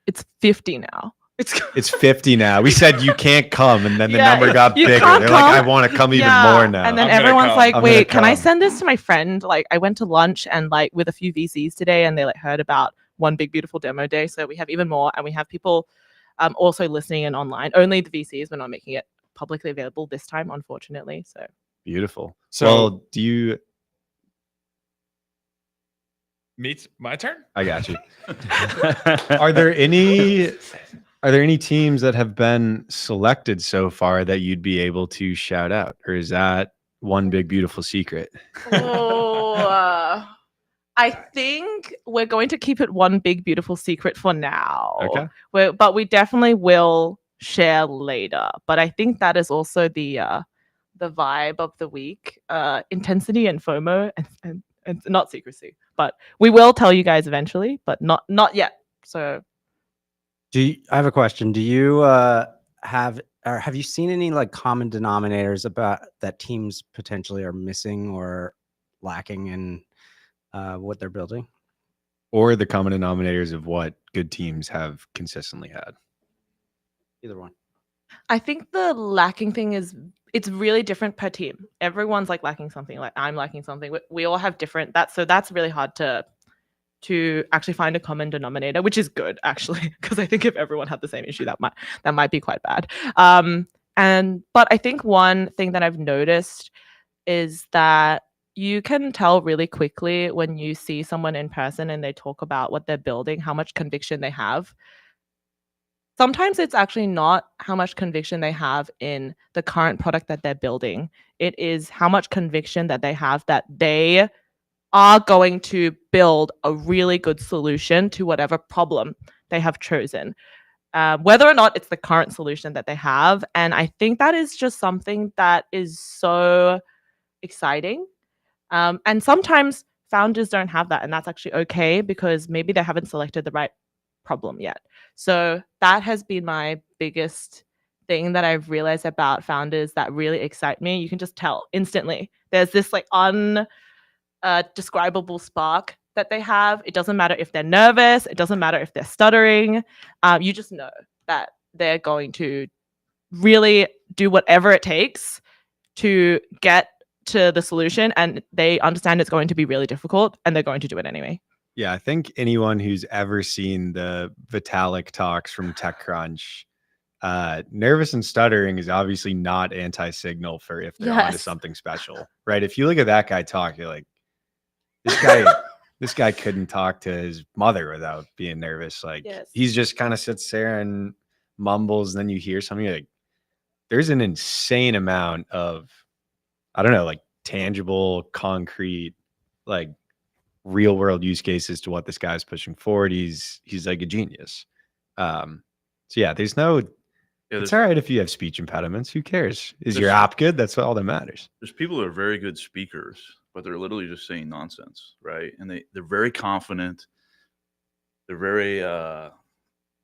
It's 50 now. It's 50 now. We said you can't come, and then the Yeah, number got you bigger. can't They're like, I come. want to come even Yeah, more now. And then I'm gonna everyone's come. like, I'm gonna wait, can I come. send this to my friend? Like, I went to lunch and like with a few VCs today, and they like heard about One Big Beautiful Demo Day. So we have even more, and we have people also listening in online. Only the VCs, we're not making it publicly available this time, unfortunately. So Beautiful. So- Well, do you? Meets my turn. I got you. Are there any teams that have been selected so far that you'd be able to shout out, or is that one big beautiful secret? Oh, I think we're going to keep it one big beautiful secret for now. Okay. But we definitely will share later. But I think that is also the vibe of the week: intensity and FOMO, and not secrecy. But we will tell you guys eventually, but not yet. So I have a question. Do you have you seen any like common denominators about that teams potentially are missing or lacking in what they're building? Or the common denominators of what good teams have consistently had? Either one. I think the lacking thing is it's really different per team. Everyone's like lacking something. Like I'm lacking something. We all have different. That's really hard to actually find a common denominator, which is good actually, because I think if everyone had the same issue, that might be quite bad. But I think one thing that I've noticed is that you can tell really quickly when you see someone in person and they talk about what they're building, how much conviction they have. Sometimes it's actually not how much conviction they have in the current product that they're building. It is how much conviction that they have that they are going to build a really good solution to whatever problem they have chosen, whether or not it's the current solution that they have. And I think that is just something that is so exciting. And sometimes founders don't have that, and that's actually okay because maybe they haven't selected the right problem yet. So that has been my biggest thing that I've realized about founders that really excite me. You can just tell instantly. There's this like describable spark that they have. It doesn't matter if they're nervous. It doesn't matter if they're stuttering. You just know that they're going to really do whatever it takes to get to the solution, and they understand it's going to be really difficult, and they're going to do it anyway. Yeah, I think anyone who's ever seen the Vitalik talks from TechCrunch, nervous and stuttering is obviously not anti-signal for if they're onto Yes. something special, right? If you look at that guy talk, you're like, this guy couldn't talk to his mother without being nervous. Like Yes. he's just kind of sits there and mumbles, and then you hear something, you're like, there's an insane amount of, I don't know, like tangible, concrete, like real world use cases to what this guy's pushing forward. He's like a genius. So yeah, there's no, it's all right if you have speech impediments. Who cares? Is your app good? That's all that matters. There's people that are very good speakers, but they're literally just saying nonsense, right? And they're very confident. They're very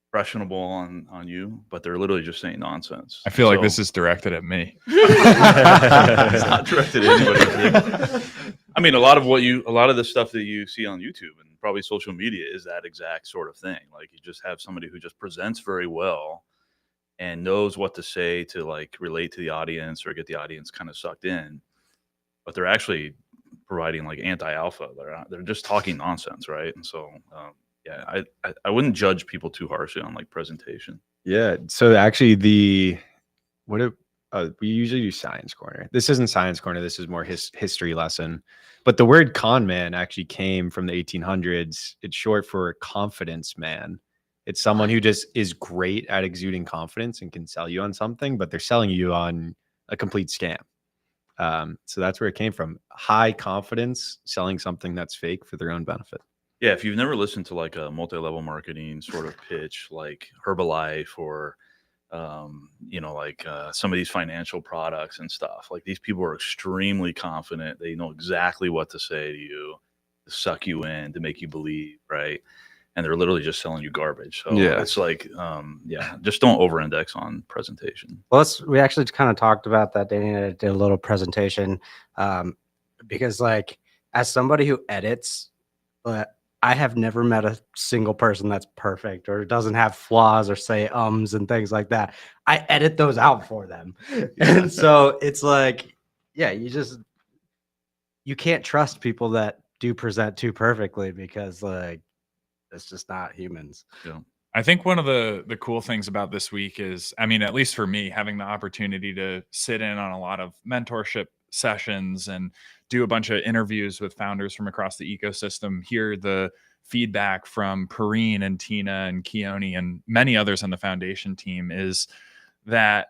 impressionable on you, but they're literally just saying nonsense. I feel like this is directed at me. It's not directed at anybody. I mean, a lot of the stuff that you see on YouTube and probably social media is that exact sort of thing. Like, you just have somebody who just presents very well and knows what to say to like relate to the audience or get the audience kind of sucked in, but they're actually providing like anti-alpha. They're just talking nonsense, right? And so yeah, I wouldn't judge people too harshly on like presentation. Yeah. So actually, we usually do science corner. This isn't science corner. This is more history lesson. But the word con man actually came from the 1800s. It's short for confidence man. It's someone who just is great at exuding confidence and can sell you on something, but they're selling you on a complete scam. So that's where it came from. High confidence, selling something that's fake for their own benefit. Yeah, if you've never listened to like a multi-level marketing sort of pitch, like Herbalife or some of these financial products and stuff, like these people are extremely confident. They know exactly what to say to you, to suck you in, to make you believe, right? And they're literally just selling you garbage. So yeah, it's like, just don't over-index on presentation. Well, we actually kind of talked about that. Danny and I did a little presentation because, like, as somebody who edits, I have never met a single person that's perfect or doesn't have flaws or say ums and things like that. I edit those out for them. And so it's like, yeah, you can't trust people that do present too perfectly because, like, it's just not humans. Yeah. I think one of the cool things about this week is, I mean, at least for me, having the opportunity to sit in on a lot of mentorship sessions and do a bunch of interviews with founders from across the ecosystem, hear the feedback from Perrine and Tina and Keone and many others on the foundation team, is that,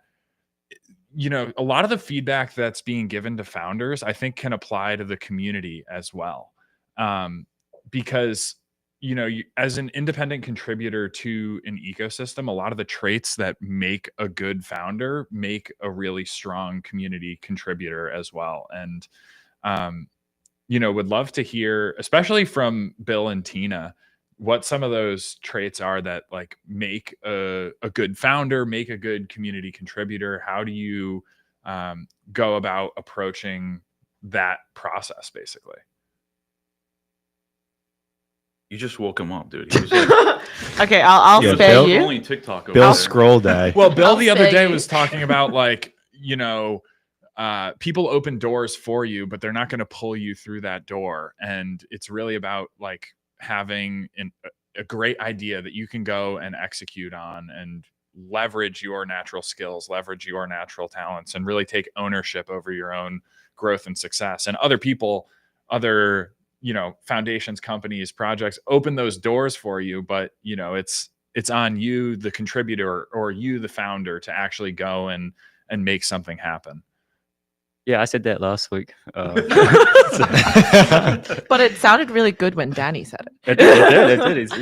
you know, a lot of the feedback that's being given to founders, I think, can apply to the community as well. Because, you know, as an independent contributor to an ecosystem, a lot of the traits that make a good founder make a really strong community contributor as well. And, you know, would love to hear, especially from Bill and Tina, what some of those traits are that like make a good founder, make a good community contributor. How do you go about approaching that process, basically? You just woke him up, dude. He was like, okay, I'll spare you. Only TikTok over Bill there. scroll day. Well, Bill the other day was talking about, like, you know, people open doors for you, but they're not going to pull you through that door. And it's really about like having a great idea that you can go and execute on and leverage your natural skills, leverage your natural talents, and really take ownership over your own growth and success. And other people, other, you know, foundations, companies, projects open those doors for you, but, you know, it's on you, the contributor, or you, the founder, to actually go and make something happen. Yeah, I said that last week. But it sounded really good when Danny said it. It did. It's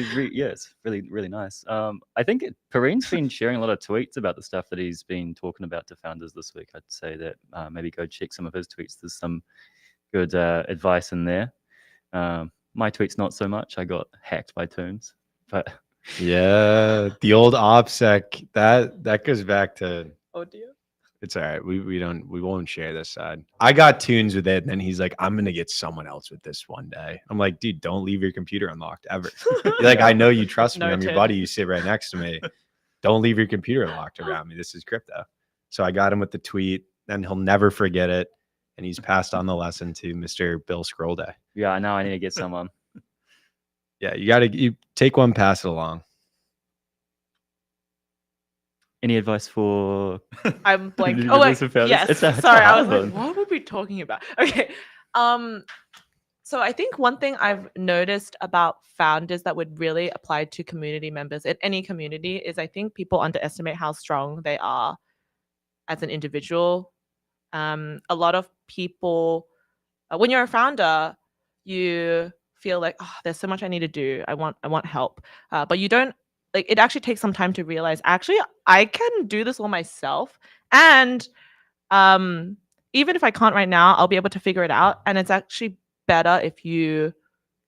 really, really nice. I think Perrine's been sharing a lot of tweets about the stuff that he's been talking about to founders this week. I'd say that maybe go check some of his tweets. There's some good advice in there. My tweets, not so much. I got hacked by Toons, but yeah, the old OPSEC, that goes back to, Oh dear. it's all right. We won't share this side. I got Tunes with it, and then he's like, I'm gonna get someone else with this one day. I'm like, dude, don't leave your computer unlocked ever. You're like, I know you trust me. I'm your buddy. You sit right next to me. Don't leave your computer unlocked around me. This is crypto. So I got him with the tweet, and he'll never forget it. And he's passed on the lesson to Mr. Bill Scroll Day. yeah, now I need to get someone. Yeah, you take one, pass it along. Any advice for? I'm like, Did you oh wait, listen for yes. this? It's a Sorry, I hard was like, one. what were we talking about? Okay, so I think one thing I've noticed about founders that would really apply to community members in any community is I think people underestimate how strong they are as an individual. A lot of people, when you're a founder, you feel like, oh, there's so much I need to do. I want help, but you don't. Like, it actually takes some time to realize, actually, I can do this all myself, and even if I can't right now, I'll be able to figure it out. And it's actually better if you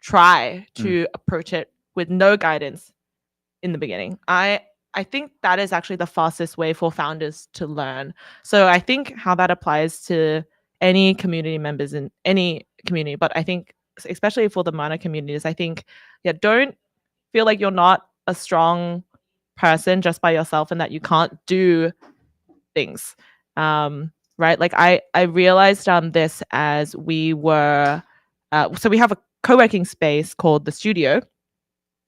try to approach it with no guidance in the beginning. I think that is actually the fastest way for founders to learn. So I think how that applies to any community members in any community, but I think especially for the Mana communities, I think, yeah, don't feel like you're not a strong person just by yourself and that you can't do things. Right? Like I realized this as we were, so we have a co-working space called The Studio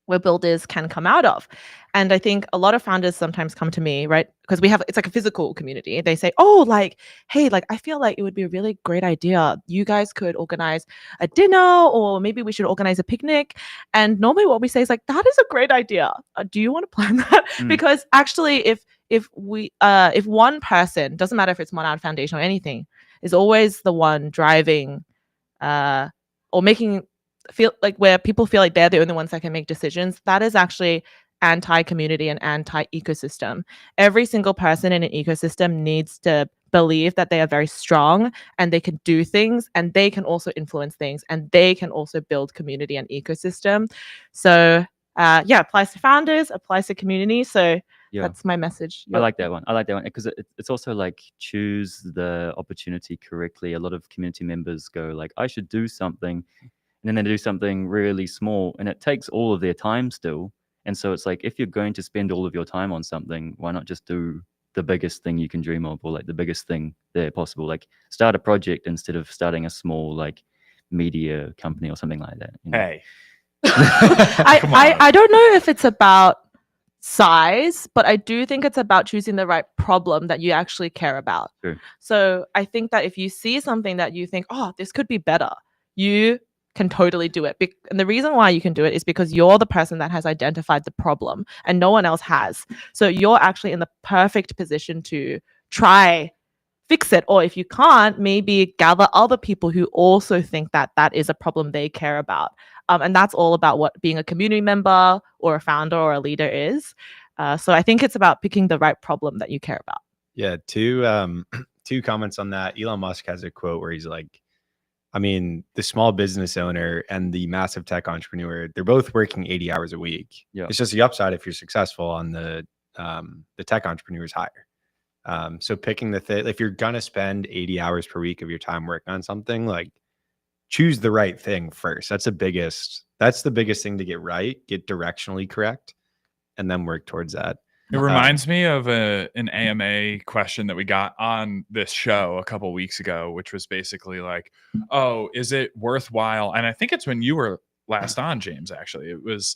where builders can come out of. And I think a lot of founders sometimes come to me, right? Because it's like a physical community. They say, oh, like, hey, like, I feel like it would be a really great idea. You guys could organize a dinner, or maybe we should organize a picnic. And normally what we say is like, that is a great idea. Do you want to plan that? Because actually, if one person, doesn't matter if it's Monad Foundation or anything, is always the one driving or making feel like where people feel like they're the only ones that can make decisions, that is actually anti-community and anti-ecosystem. Every single person in an ecosystem needs to believe that they are very strong and they can do things and they can also influence things and they can also build community and ecosystem. So applies to founders, applies to community. So that's my message. I like that one. I like that one because it's also like choose the opportunity correctly. A lot of community members go like, I should do something. And then they do something really small and it takes all of their time still. And so it's like, if you're going to spend all of your time on something, why not just do the biggest thing you can dream of, or like the biggest thing there possible? Like start a project instead of starting a small like media company or something like that. You know? Hey, I don't know if it's about size, but I do think it's about choosing the right problem that you actually care about. True. So I think that if you see something that you think, oh, this could be better, you can totally do it. And the reason why you can do it is because you're the person that has identified the problem and no one else has. So you're actually in the perfect position to try fix it. Or if you can't, maybe gather other people who also think that that is a problem they care about. And that's all about what being a community member or a founder or a leader is. So I think it's about picking the right problem that you care about. Yeah, two comments on that. Elon Musk has a quote where he's like, I mean, the small business owner and the massive tech entrepreneur, they're both working 80 hours a week. Yeah. It's just the upside if you're successful on the tech entrepreneur is higher. So picking if you're going to spend 80 hours per week of your time working on something, like choose the right thing first. That's the biggest thing to get right, get directionally correct, and then work towards that. It reminds me of an AMA question that we got on this show a couple weeks ago, which was basically like, oh, is it worthwhile? And I think it's when you were last on, James, actually. It was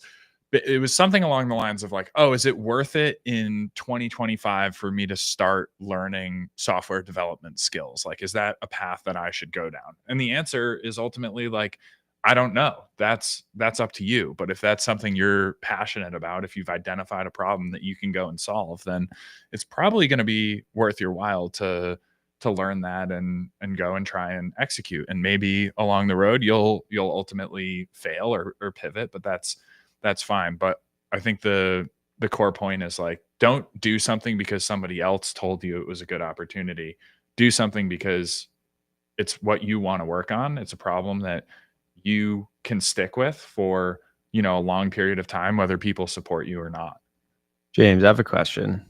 something along the lines of like, oh, is it worth it in 2025 for me to start learning software development skills? Like, is that a path that I should go down? And the answer is ultimately like, I don't know. That's up to you. But if that's something you're passionate about, if you've identified a problem that you can go and solve, then it's probably going to be worth your while to learn that and go and try and execute. And maybe along the road you'll ultimately fail or pivot, but that's fine. But I think the core point is like, don't do something because somebody else told you it was a good opportunity. Do something because it's what you want to work on. It's a problem that you can stick with for, a long period of time, whether people support you or not. James, I have a question.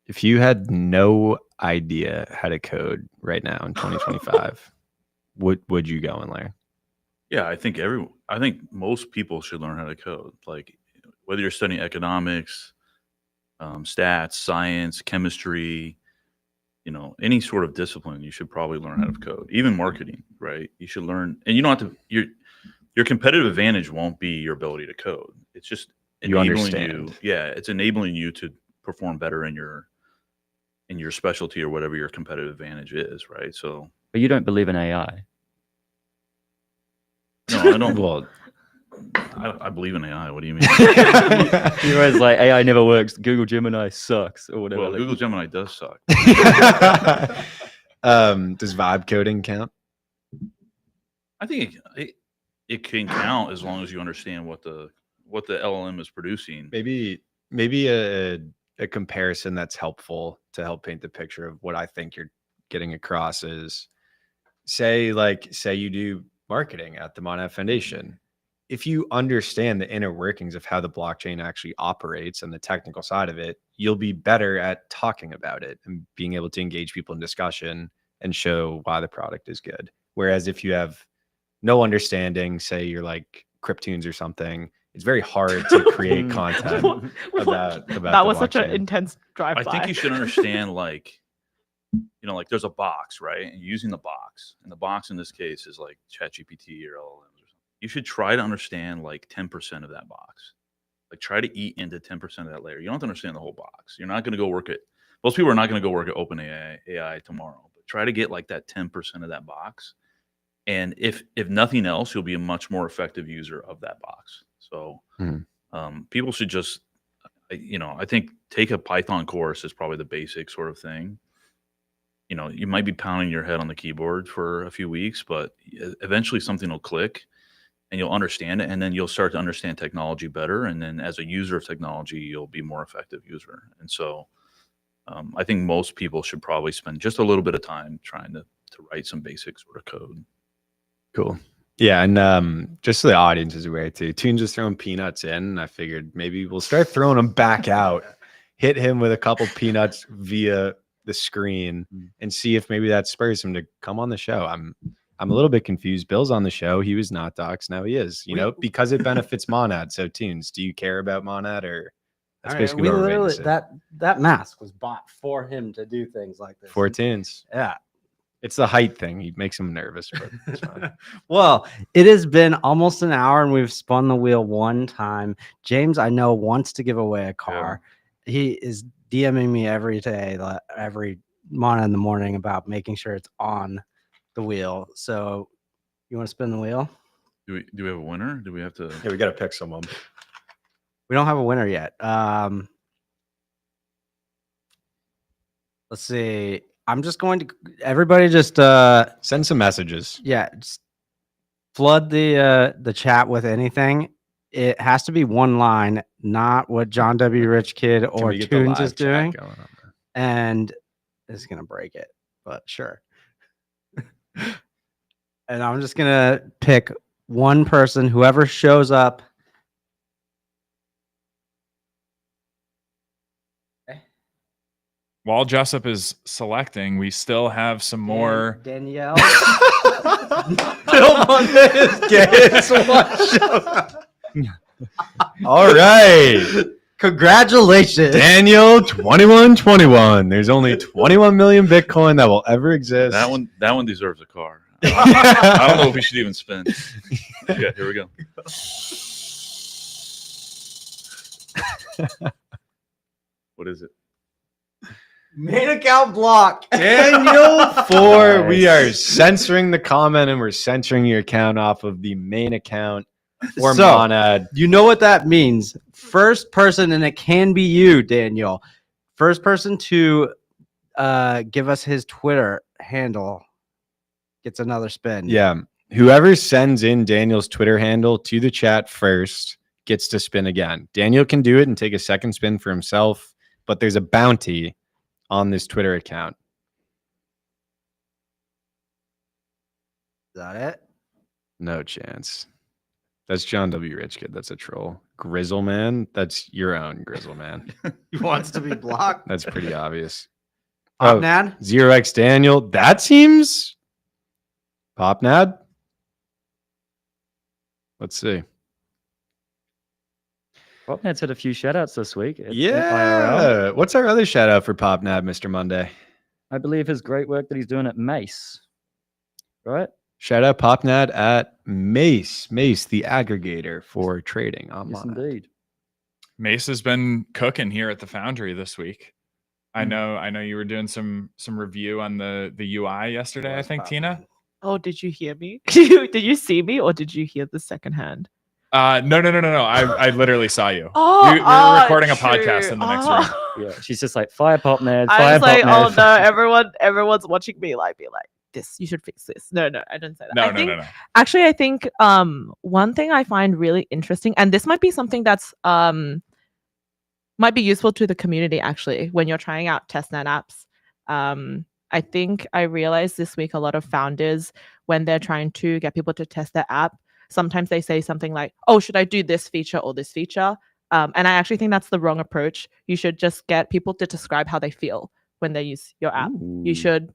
If you had no idea how to code right now in 2025, would you go and learn? Yeah, I think most people should learn how to code. Like whether you're studying economics, stats, science, chemistry, any sort of discipline, you should probably learn how to code. Even marketing, right? You should learn, and you don't have to. Your competitive advantage won't be your ability to code. It's just enabling you. Yeah, it's enabling you to perform better in your specialty or whatever your competitive advantage is, right? So, but you don't believe in AI. No, I don't. Well, I believe in AI. What do you mean? You're always like, AI never works. Google Gemini sucks or whatever. Well, like- Google Gemini does suck. Does vibe coding count? I think it can count as long as you understand what the LLM is producing. Maybe a comparison that's helpful to help paint the picture of what I think you're getting across is say you do marketing at the Monad Foundation. If you understand the inner workings of how the blockchain actually operates and the technical side of it, you'll be better at talking about it and being able to engage people in discussion and show why the product is good. Whereas if you have no understanding, say you're like Cryptoons or something, it's very hard to create content about that was such an intense drive. I think you should understand, like, like there's a box, right? And using the box, and the box in this case is like ChatGPT or LLMs or something. You should try to understand like 10% of that box. Like try to eat into 10% of that layer. You don't have to understand the whole box. You're not going to go work at, most people are not going to go work at OpenAI tomorrow, but try to get like that 10% of that box. And if nothing else, you'll be a much more effective user of that box. So people should just, I think take a Python course is probably the basic sort of thing. You might be pounding your head on the keyboard for a few weeks, but eventually something will click and you'll understand it. And then you'll start to understand technology better. And then as a user of technology, you'll be a more effective user. And so I think most people should probably spend just a little bit of time trying to write some basic sort of code. Cool. Yeah, and just so the audience is aware too, Toons was throwing peanuts in, and I figured maybe we'll start throwing them back out, hit him with a couple peanuts via the screen, and see if maybe that spurs him to come on the show. I'm a little bit confused. Bill's on the show. He was not docs. Now he is, because it benefits Monad. So Toons, do you care about Monad, or that's basically what we're waiting to say? That mask was bought for him to do things like this. For Toons. Yeah. It's the height thing. He makes him nervous, but it's fine. Well, it has been almost an hour and we've spun the wheel one time. James, I know, wants to give away a car. Yeah. He is DMing me every day, every morning in the morning, about making sure it's on the wheel. So you want to spin the wheel? Do we have a winner? Do we have to? Yeah, we got to pick someone. We don't have a winner yet. Let's see. I'm just going to, everybody just send some messages. Yeah, just flood the chat with anything. It has to be one line, not what John W. Rich Kid or Toons is doing. And it's gonna break it, but sure. And I'm just gonna pick one person, whoever shows up. While Jessup is selecting, we still have some more. Danielle. Bill Monday is gay. All right. Congratulations, Daniel 2121. There's only 21 million Bitcoin that will ever exist. That one deserves a car. I don't know if we should even spend. Yeah, here we go. What is it? Main account block. Daniel 4. We are censoring the comment and we're censoring your account off of the main account or Monad. You know what that means. First person, and it can be you, Daniel. First person to give us his Twitter handle gets another spin. Yeah. Whoever sends in Daniel's Twitter handle to the chat first gets to spin again. Daniel can do it and take a second spin for himself, but there's a bounty on this Twitter account. Is that it? No chance. That's John W. Rich Kid. That's a troll. Grizzle Man. That's your own Grizzle Man. He wants to be blocked. That's pretty obvious. Popnad? 0x Daniel. That seems Popnad. Let's see. Popnad's had a few shout outs this week. Yeah. What's our other shout out for Popnad, Mr. Monday? I believe his great work that he's doing at Mace. Right? Shout out Popnad at Mace. Mace, the aggregator for trading online. Yes, indeed. Mace has been cooking here at the Foundry this week. I know you were doing some review on the UI yesterday, I think, Tina. Oh, did you hear me? Did you see me, or did you hear the second hand? No. I literally saw you. Oh, we were recording a true. podcast in the next room. Yeah, she's just like fire pop nerd. I Fire was like, pop oh nerd. no, everyone's watching me like be like, this, you should fix this. No, I didn't say that. No. Actually, I think one thing I find really interesting, and this might be something that's might be useful to the community actually when you're trying out testnet apps. I think I realized this week a lot of founders, when they're trying to get people to test their app, sometimes they say something like, oh, should I do this feature or this feature? And I actually think that's the wrong approach. You should just get people to describe how they feel when they use your app. You should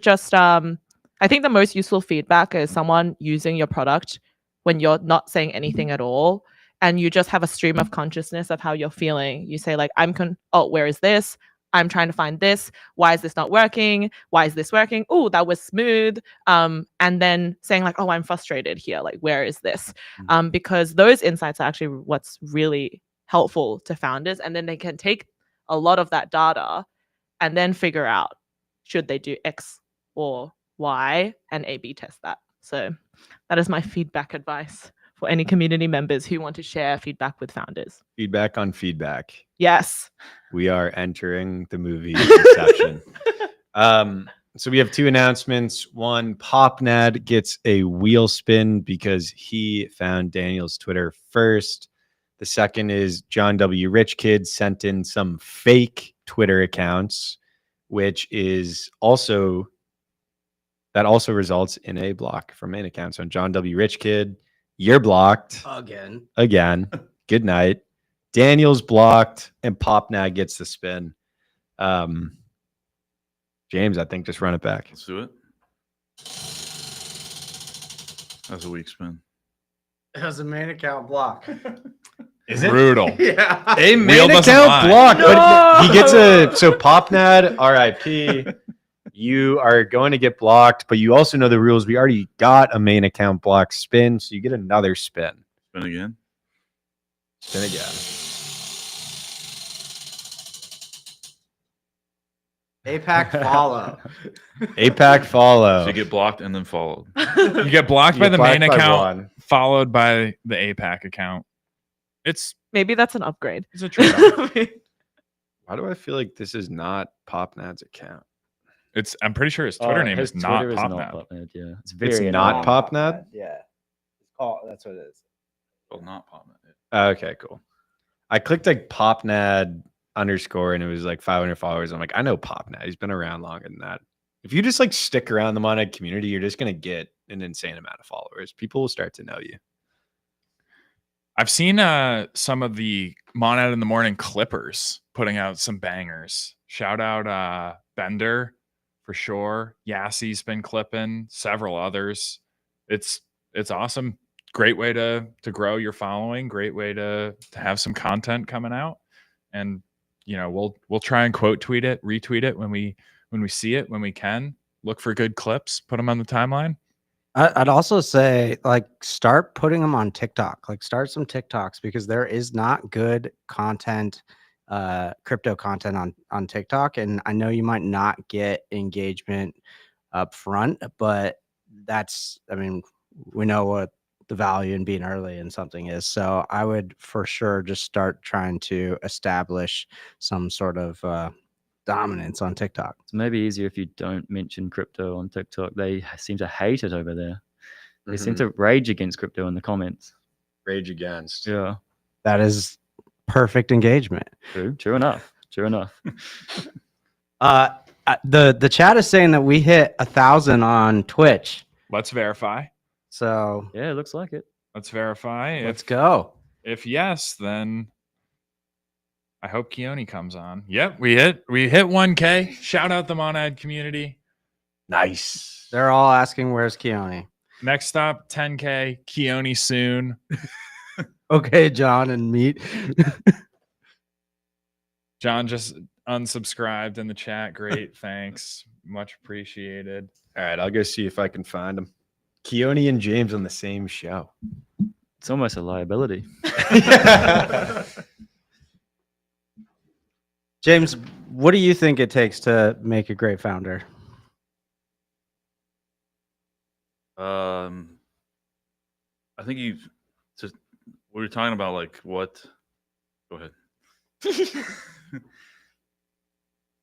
just I think the most useful feedback is someone using your product when you're not saying anything at all, and you just have a stream of consciousness of how you're feeling. You say like, where is this? I'm trying to find this. Why is this not working? Why is this working? Oh, that was smooth. And then saying like, oh, I'm frustrated here. Like, where is this? Because those insights are actually what's really helpful to founders. And then they can take a lot of that data and then figure out, should they do X or Y, and A/B test that. So that is my feedback advice for any community members who want to share feedback with founders. Feedback on feedback. Yes. We are entering the movie Inception. So we have two announcements. One, PopNad gets a wheel spin because he found Daniel's Twitter first. The second is John W. Rich Kid sent in some fake Twitter accounts, which is also results in a block from main account. So John W. Rich Kid, you're blocked Again. Good night. Daniel's blocked, and PopNag gets the spin. James, I think just run it back. Let's do it. That's a weak spin. It was a main account block. Is it? Brutal. Yeah. A Wheel main doesn't account lie. block, No! but he gets so PopNad, RIP. You are going to get blocked, but you also know the rules. We already got a main account block spin, so you get another spin. Spin again. Spin again. APAC follow. APAC follow. So you get blocked and then followed. You get blocked by You the get main blocked by account, one. followed by the APAC account. It's Maybe that's an upgrade. a trade-off. Why do I feel like this is not PopNad's account? I'm pretty sure his Twitter name His is not Twitter PopNad. PopNad, yeah. It's It's very not annoying. PopNad? Yeah. It's called, that's what it is. Well, not PopNet. Okay, cool. I clicked like PopNad _ and it was like 500 followers. I'm like, I know PopNad. He's been around longer than that. If you just like stick around the Monad community, you're just going to get an insane amount of followers. People will start to know you. I've seen some of the Monad in the Morning Clippers putting out some bangers. Shout out Bender for sure. Yassi's been clipping, several others. It's awesome. Great way to grow your following. Great way to have some content coming out. And we'll try and quote tweet it, retweet it when we see it, when we can. Look for good clips, put them on the timeline. I'd also say like start putting them on TikTok. Like start some TikToks because there is not good content, crypto content on TikTok. And I know you might not get engagement up front, but we know what the value in being early in something is. So I would for sure just start trying to establish some sort of dominance on TikTok. It's maybe easier if you don't mention crypto on TikTok. They seem to hate it over there. They seem to rage against crypto in the comments. Rage against. Yeah. That is perfect engagement. True enough. The chat is saying that we hit 1,000 on Twitch. Let's verify. So Yeah, it looks like it. Let's verify. let's go. If yes, then I hope Keone comes on. Yep, we hit 1K. Shout out the Monad community. Nice. They're all asking where's Keone. Next stop, 10K. Keone soon. Okay, John and Meat. John just unsubscribed in the chat. Great, thanks. Much appreciated. All right, I'll go see if I can find him. Keone and James on the same show. It's almost a liability. James, what do you think it takes to make a great founder? I think we were talking about like what. Go ahead.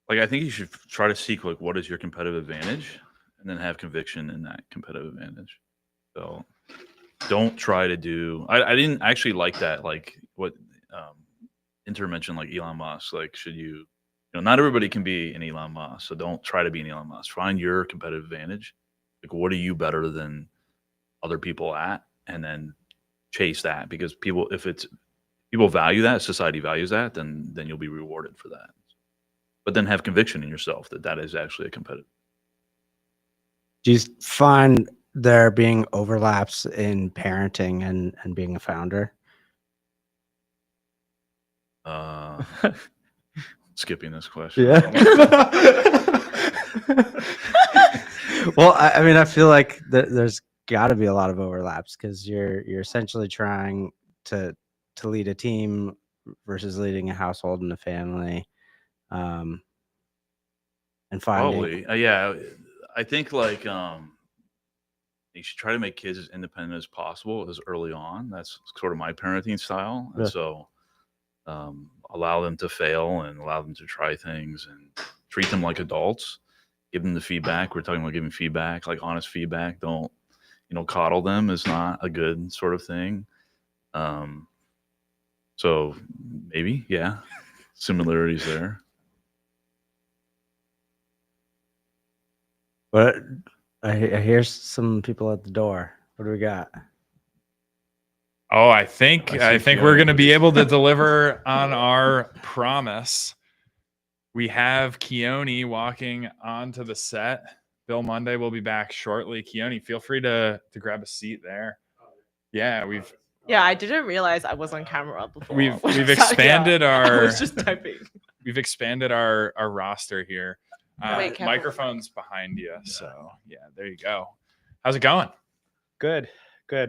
Like, I think you should try to seek like what is your competitive advantage, and then have conviction in that competitive advantage. So don't try to do. I didn't actually like that. Like what Inter mentioned, like Elon Musk. Like, should you? Not everybody can be an Elon Musk, so don't try to be an Elon Musk. Find your competitive advantage. Like, what are you better than other people at, and then chase that. Because people value that, society values that, then you'll be rewarded for that. But then have conviction in yourself that is actually a competitive. Do you find there being overlaps in parenting and being a founder? Skipping this question. Yeah. Well, I mean, I feel like there's got to be a lot of overlaps because you're essentially trying to lead a team versus leading a household and a family, and finding. Probably, yeah. I think like you should try to make kids as independent as possible as early on. That's sort of my parenting style, and so allow them to fail and allow them to try things and treat them like adults. Give them the feedback. We're talking about giving feedback, like honest feedback. Don't coddle them is not a good sort of thing. So maybe, yeah, similarities there. But I hear some people at the door. What do we got? Oh, I think we're going to be able to deliver on our promise. We have Keone walking onto the set. Bill Monday will be back shortly. Keone, feel free to grab a seat there. Yeah, I didn't realize I was on camera before. We've expanded our. I was just typing. We've expanded our roster here. Wait, microphone's behind you, so yeah, there you go. How's it going? Good,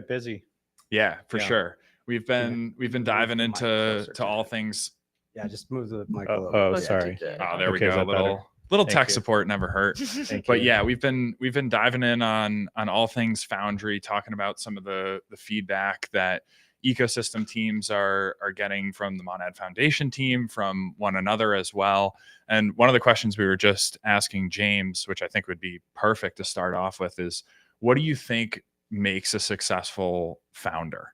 busy. Yeah, for sure. We've been diving into all things. Yeah, just move the mic a little. Oh, sorry. Oh, there we go. Little tech support never hurt. But yeah, we've been diving in on all things Foundry, talking about some of the feedback that ecosystem teams are getting from the Monad Foundation team, from one another as well. And one of the questions we were just asking James, which I think would be perfect to start off with, is what do you think makes a successful founder?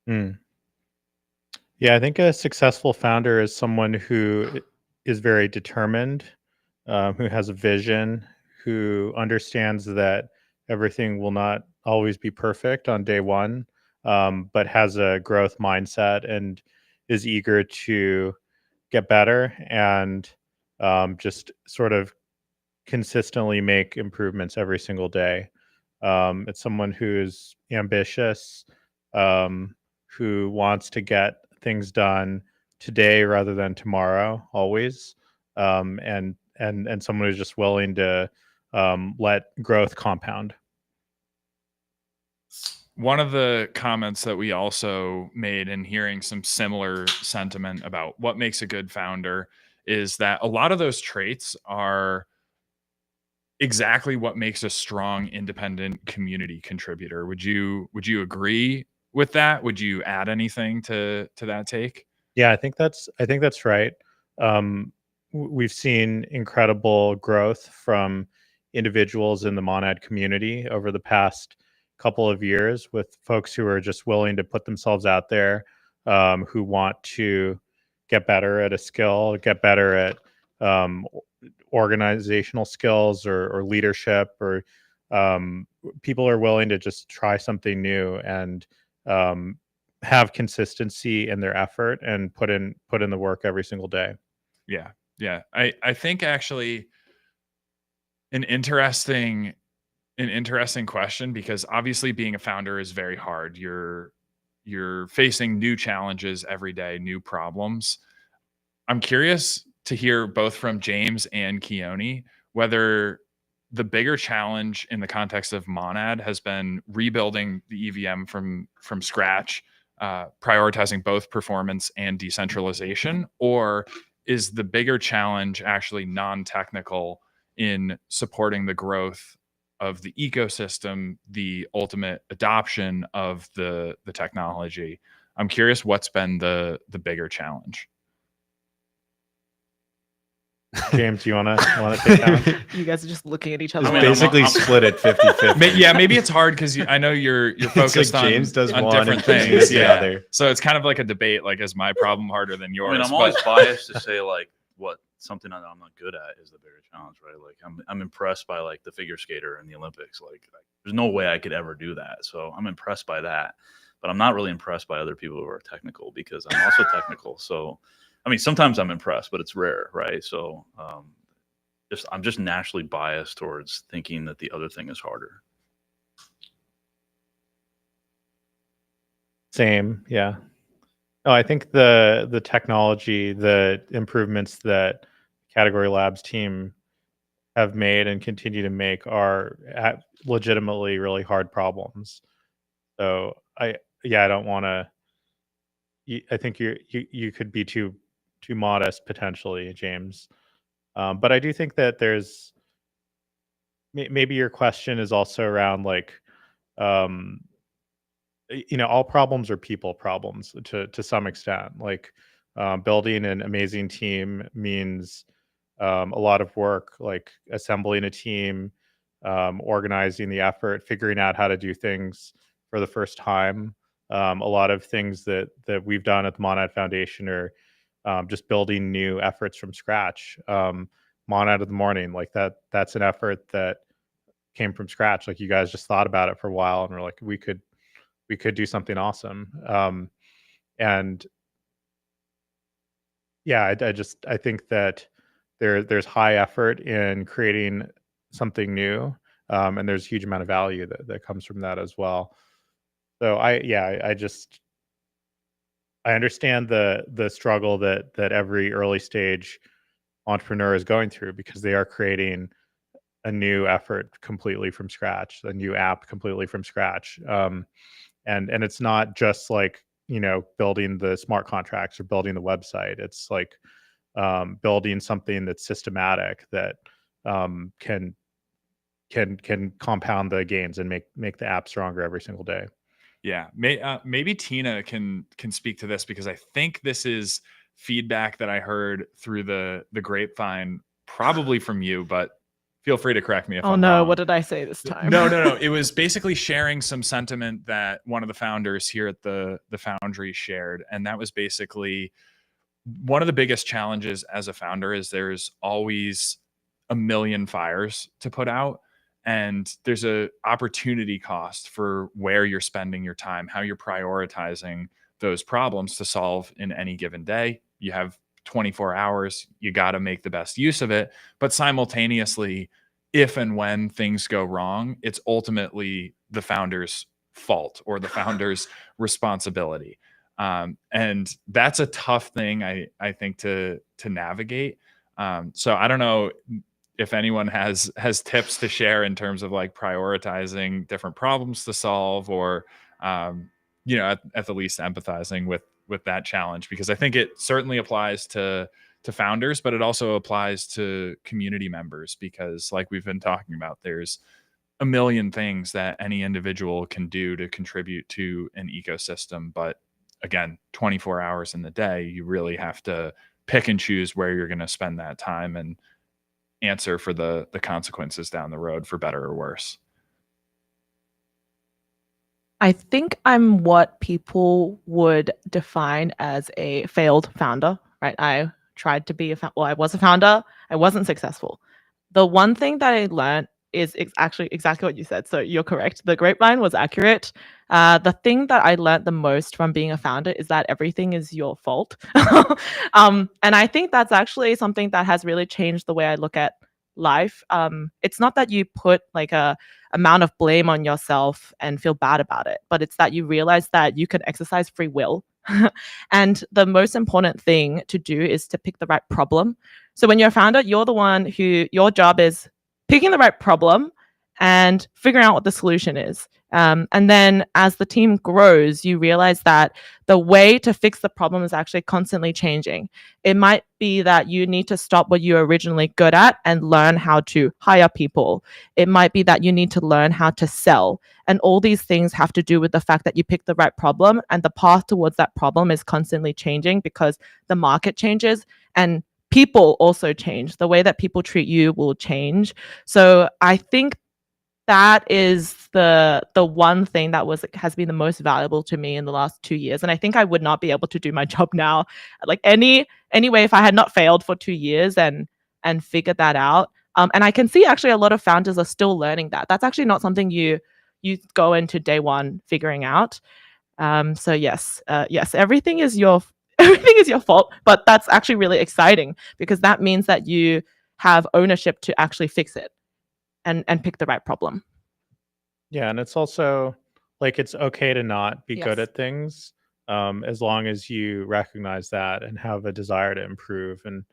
Yeah, I think a successful founder is someone who is very determined, who has a vision, who understands that everything will not always be perfect on day one, but has a growth mindset and is eager to get better and just sort of consistently make improvements every single day. It's someone who's ambitious, who wants to get things done today rather than tomorrow, always, and someone who's just willing to let growth compound. One of the comments that we also made in hearing some similar sentiment about what makes a good founder is that a lot of those traits are exactly what makes a strong independent community contributor. Would you agree with that? Would you add anything to that take? Yeah, I think that's right. We've seen incredible growth from individuals in the Monad community over the past couple of years, with folks who are just willing to put themselves out there, who want to get better at a skill, get better at organizational skills or leadership, or people are willing to just try something new and have consistency in their effort and put in the work every single day. Yeah. I think actually an interesting question, because obviously being a founder is very hard. You're facing new challenges every day, new problems. I'm curious to hear both from James and Keone whether the bigger challenge in the context of Monad has been rebuilding the EVM from scratch, prioritizing both performance and decentralization, or is the bigger challenge actually non-technical in supporting the growth of the ecosystem, the ultimate adoption of the technology. I'm curious what's been the bigger challenge. James, you wanna take that one? You guys are just looking at each other. It's like, basically split at 50-50. Yeah, maybe it's hard because I know you're focused like James does on one and different James things. does the Yeah, other. so it's kind of like a debate. Like, is my problem harder than yours? I mean, I'm But- always biased to say like what something that I'm not good at is the bigger challenge, right? Like I'm impressed by like the figure skater in the Olympics. Like there's no way I could ever do that. So I'm impressed by that, but I'm not really impressed by other people who are technical because I'm also technical. So, I mean, sometimes I'm impressed, but it's rare, right? So, I'm just naturally biased towards thinking that the other thing is harder. Same, yeah. No, I think the technology, the improvements that Category Labs team have made and continue to make are legitimately really hard problems. So I don't want to. I think you could be too modest potentially, James. But I do think that there's maybe your question is also around like, all problems are people problems to some extent. Like building an amazing team means a lot of work, like assembling a team, organizing the effort, figuring out how to do things for the first time. A lot of things that we've done at the Monad Foundation are just building new efforts from scratch. Monad of the Morning, like that's an effort that came from scratch. Like you guys just thought about it for a while and we're like, we could do something awesome. And yeah, I think that there's high effort in creating something new, and there's a huge amount of value that comes from that as well. So I understand the struggle that every early stage entrepreneur is going through because they are creating a new effort completely from scratch, a new app completely from scratch. And it's not just like, building the smart contracts or building the website. It's like building something that's systematic that can compound the gains and make the app stronger every single day. Yeah, maybe Tina can speak to this because I think this is feedback that I heard through the grapevine, probably from you, but feel free to correct me if I'm wrong. What did I say this time? No. It was basically sharing some sentiment that one of the founders here at the Foundry shared, and that was basically one of the biggest challenges as a founder is there's always a million fires to put out. And there's a opportunity cost for where you're spending your time, how you're prioritizing those problems to solve in any given day. You have 24 hours, you got to make the best use of it. But simultaneously, if and when things go wrong, it's ultimately the founder's fault or the founder's responsibility. And that's a tough thing, I think, to navigate. So I don't know if anyone has tips to share in terms of like prioritizing different problems to solve or, at the least empathizing with that challenge, because I think it certainly applies to founders, but it also applies to community members, because like we've been talking about, there's a million things that any individual can do to contribute to an ecosystem. But again, 24 hours in the day, you really have to pick and choose where you're going to spend that time and answer for the consequences down the road, for better or worse. I think I'm what people would define as a failed founder, right? I tried to be I was a founder. I wasn't successful. The one thing that I learned is actually exactly what you said. So you're correct. The grapevine was accurate. The thing that I learned the most from being a founder is that everything is your fault. And I think that's actually something that has really changed the way I look at life. It's not that you put like a amount of blame on yourself and feel bad about it, but it's that you realize that you can exercise free will. And the most important thing to do is to pick the right problem. So when you're a founder, you're the one who, your job is picking the right problem and figuring out what the solution is. And then as the team grows, you realize that the way to fix the problem is actually constantly changing. It might be that you need to stop what you're originally good at and learn how to hire people. It might be that you need to learn how to sell. And all these things have to do with the fact that you pick the right problem, and the path towards that problem is constantly changing because the market changes and people also change. The way that people treat you will change. So I think that is the one thing that has been the most valuable to me in the last 2 years. And I think I would not be able to do my job now like anyway if I had not failed for 2 years and figured that out. And I can see actually a lot of founders are still learning that. That's actually not something you go into day one figuring out. So yes, everything is your everything is your fault, but that's actually really exciting because that means that you have ownership to actually fix it and pick the right problem. Yeah, and it's also like it's okay to not be good Yes. at things, as long as you recognize that and have a desire to improve and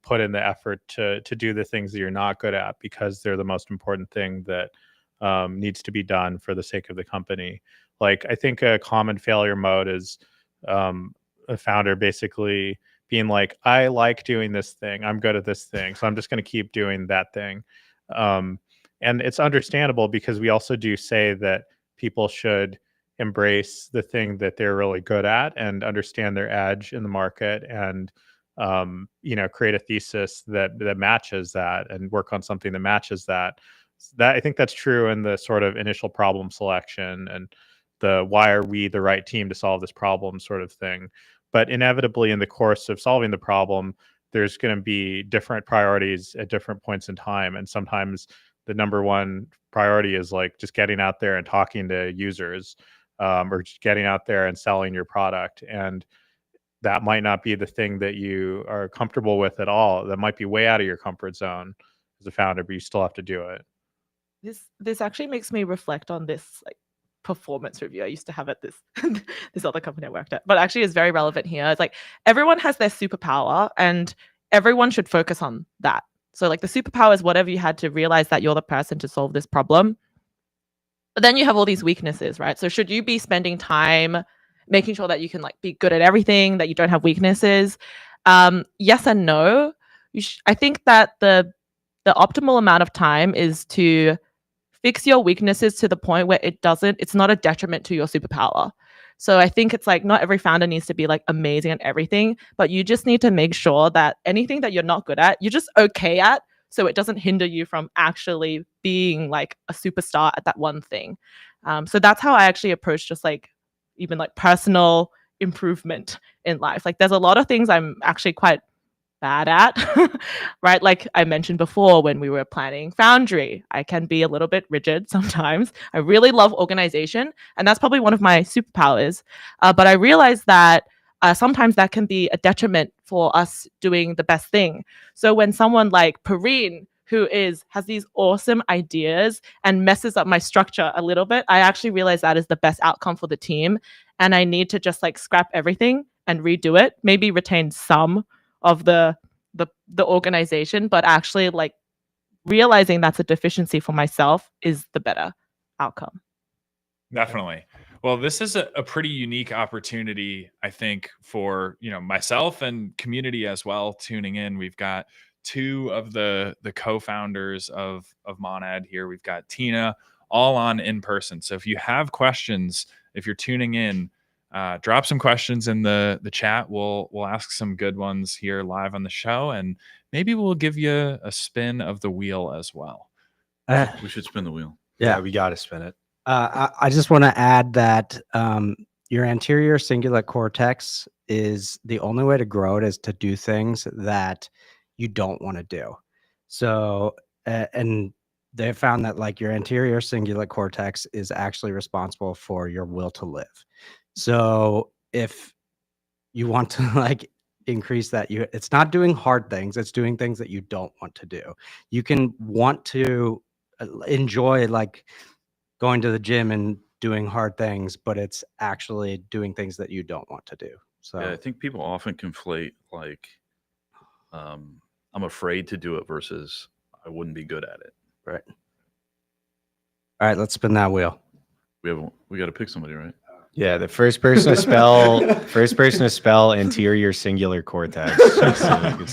put in the effort to do the things that you're not good at because they're the most important thing that needs to be done for the sake of the company. Like I think a common failure mode is a founder basically being like, I like doing this thing, I'm good at this thing, so I'm just going to keep doing that thing. And it's understandable because we also do say that people should embrace the thing that they're really good at and understand their edge in the market and create a thesis that matches that and work on something that matches that. That I think that's true in the sort of initial problem selection and the why are we the right team to solve this problem sort of thing. But inevitably in the course of solving the problem, there's going to be different priorities at different points in time. And sometimes the number one priority is like just getting out there and talking to users, or just getting out there and selling your product. And that might not be the thing that you are comfortable with at all. That might be way out of your comfort zone as a founder, but you still have to do it. This actually makes me reflect on this like performance review I used to have at this this other company I worked at, but actually is very relevant here. It's like everyone has their superpower and everyone should focus on that. So like the superpower is whatever you had to realize that you're the person to solve this problem. But then you have all these weaknesses, right? So should you be spending time making sure that you can like be good at everything, that you don't have weaknesses? Yes and no. I think that the optimal amount of time is to fix your weaknesses to the point where it's not a detriment to your superpower. So I think it's like not every founder needs to be like amazing at everything, but you just need to make sure that anything that you're not good at, you're just okay at, so it doesn't hinder you from actually being like a superstar at that one thing. So that's how I actually approach just like even like personal improvement in life. Like there's a lot of things I'm actually quite bad at, right? Like I mentioned before when we were planning Foundry, I can be a little bit rigid sometimes. I really love organization, and that's probably one of my superpowers. But I realize that sometimes that can be a detriment for us doing the best thing. So when someone like Perrine, who has these awesome ideas and messes up my structure a little bit, I actually realize that is the best outcome for the team. And I need to just like scrap everything and redo it, maybe retain some of the organization, but actually like realizing that's a deficiency for myself is the better outcome. Definitely. Well, this is a pretty unique opportunity, I think, for myself and community as well tuning in. We've got two of the co-founders of Monad here. We've got Tina, all on in person. So if you have questions, if you're tuning in, drop some questions in the chat. We'll ask some good ones here live on the show, and maybe we'll give you a spin of the wheel as well. We should spin the wheel. Yeah, we got to spin it. I just want to add that your anterior cingulate cortex is the only way to grow it is to do things that you don't want to do. So, and they found that like your anterior cingulate cortex is actually responsible for your will to live. So if you want to like increase that, it's not doing hard things, it's doing things that you don't want to do. You can want to enjoy like going to the gym and doing hard things, but it's actually doing things that you don't want to do. So yeah, I think people often conflate like I'm afraid to do it versus I wouldn't be good at it. Right. All right, let's spin that wheel. We got to pick somebody, right? Yeah, the first person to spell anterior singular cortex. It's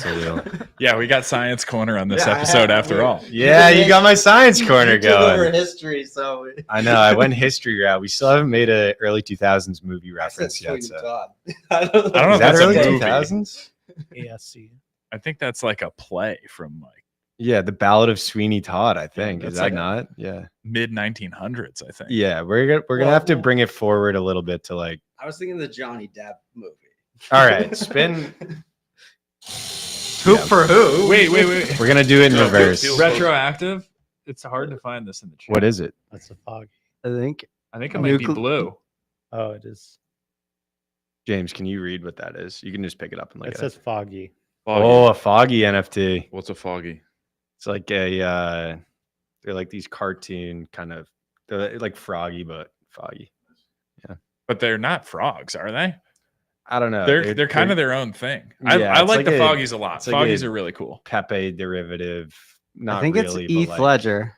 the wheel. Yeah, we got science corner on this episode after all. Yeah, you got my science corner going. history, so I know. I went history route. We still haven't made a early 2000s movie reference yet. So. I don't know. I don't know Is if that that's a early movie. 2000s? ASC. I think that's like a play from like Yeah, the Ballad of Sweeney Todd. I think that's is that like not? Yeah, mid 1900s, I think. yeah. We're gonna have to bring it forward a little bit to like. I was thinking the Johnny Depp movie. All right, spin. Who for who? Wait. We're gonna do it in No, reverse. feel- Retroactive. It's hard to find this in the chat. What is it? That's a foggy. I think I think it might be Nucle- blue. Oh, it is. James, can you read what that is? You can just pick it up and look It at says it. foggy. Foggy. Oh, a foggy NFT. What's a foggy? It's like they're like these cartoon kind of, they're like froggy but foggy. But they're not frogs, are they? I don't know. They're kind of their own thing. I Yeah, it's like like the a- foggies a lot. it's like Foggies a- are really cool. Pepe derivative. Not I think really, it's but Heath like- Ledger.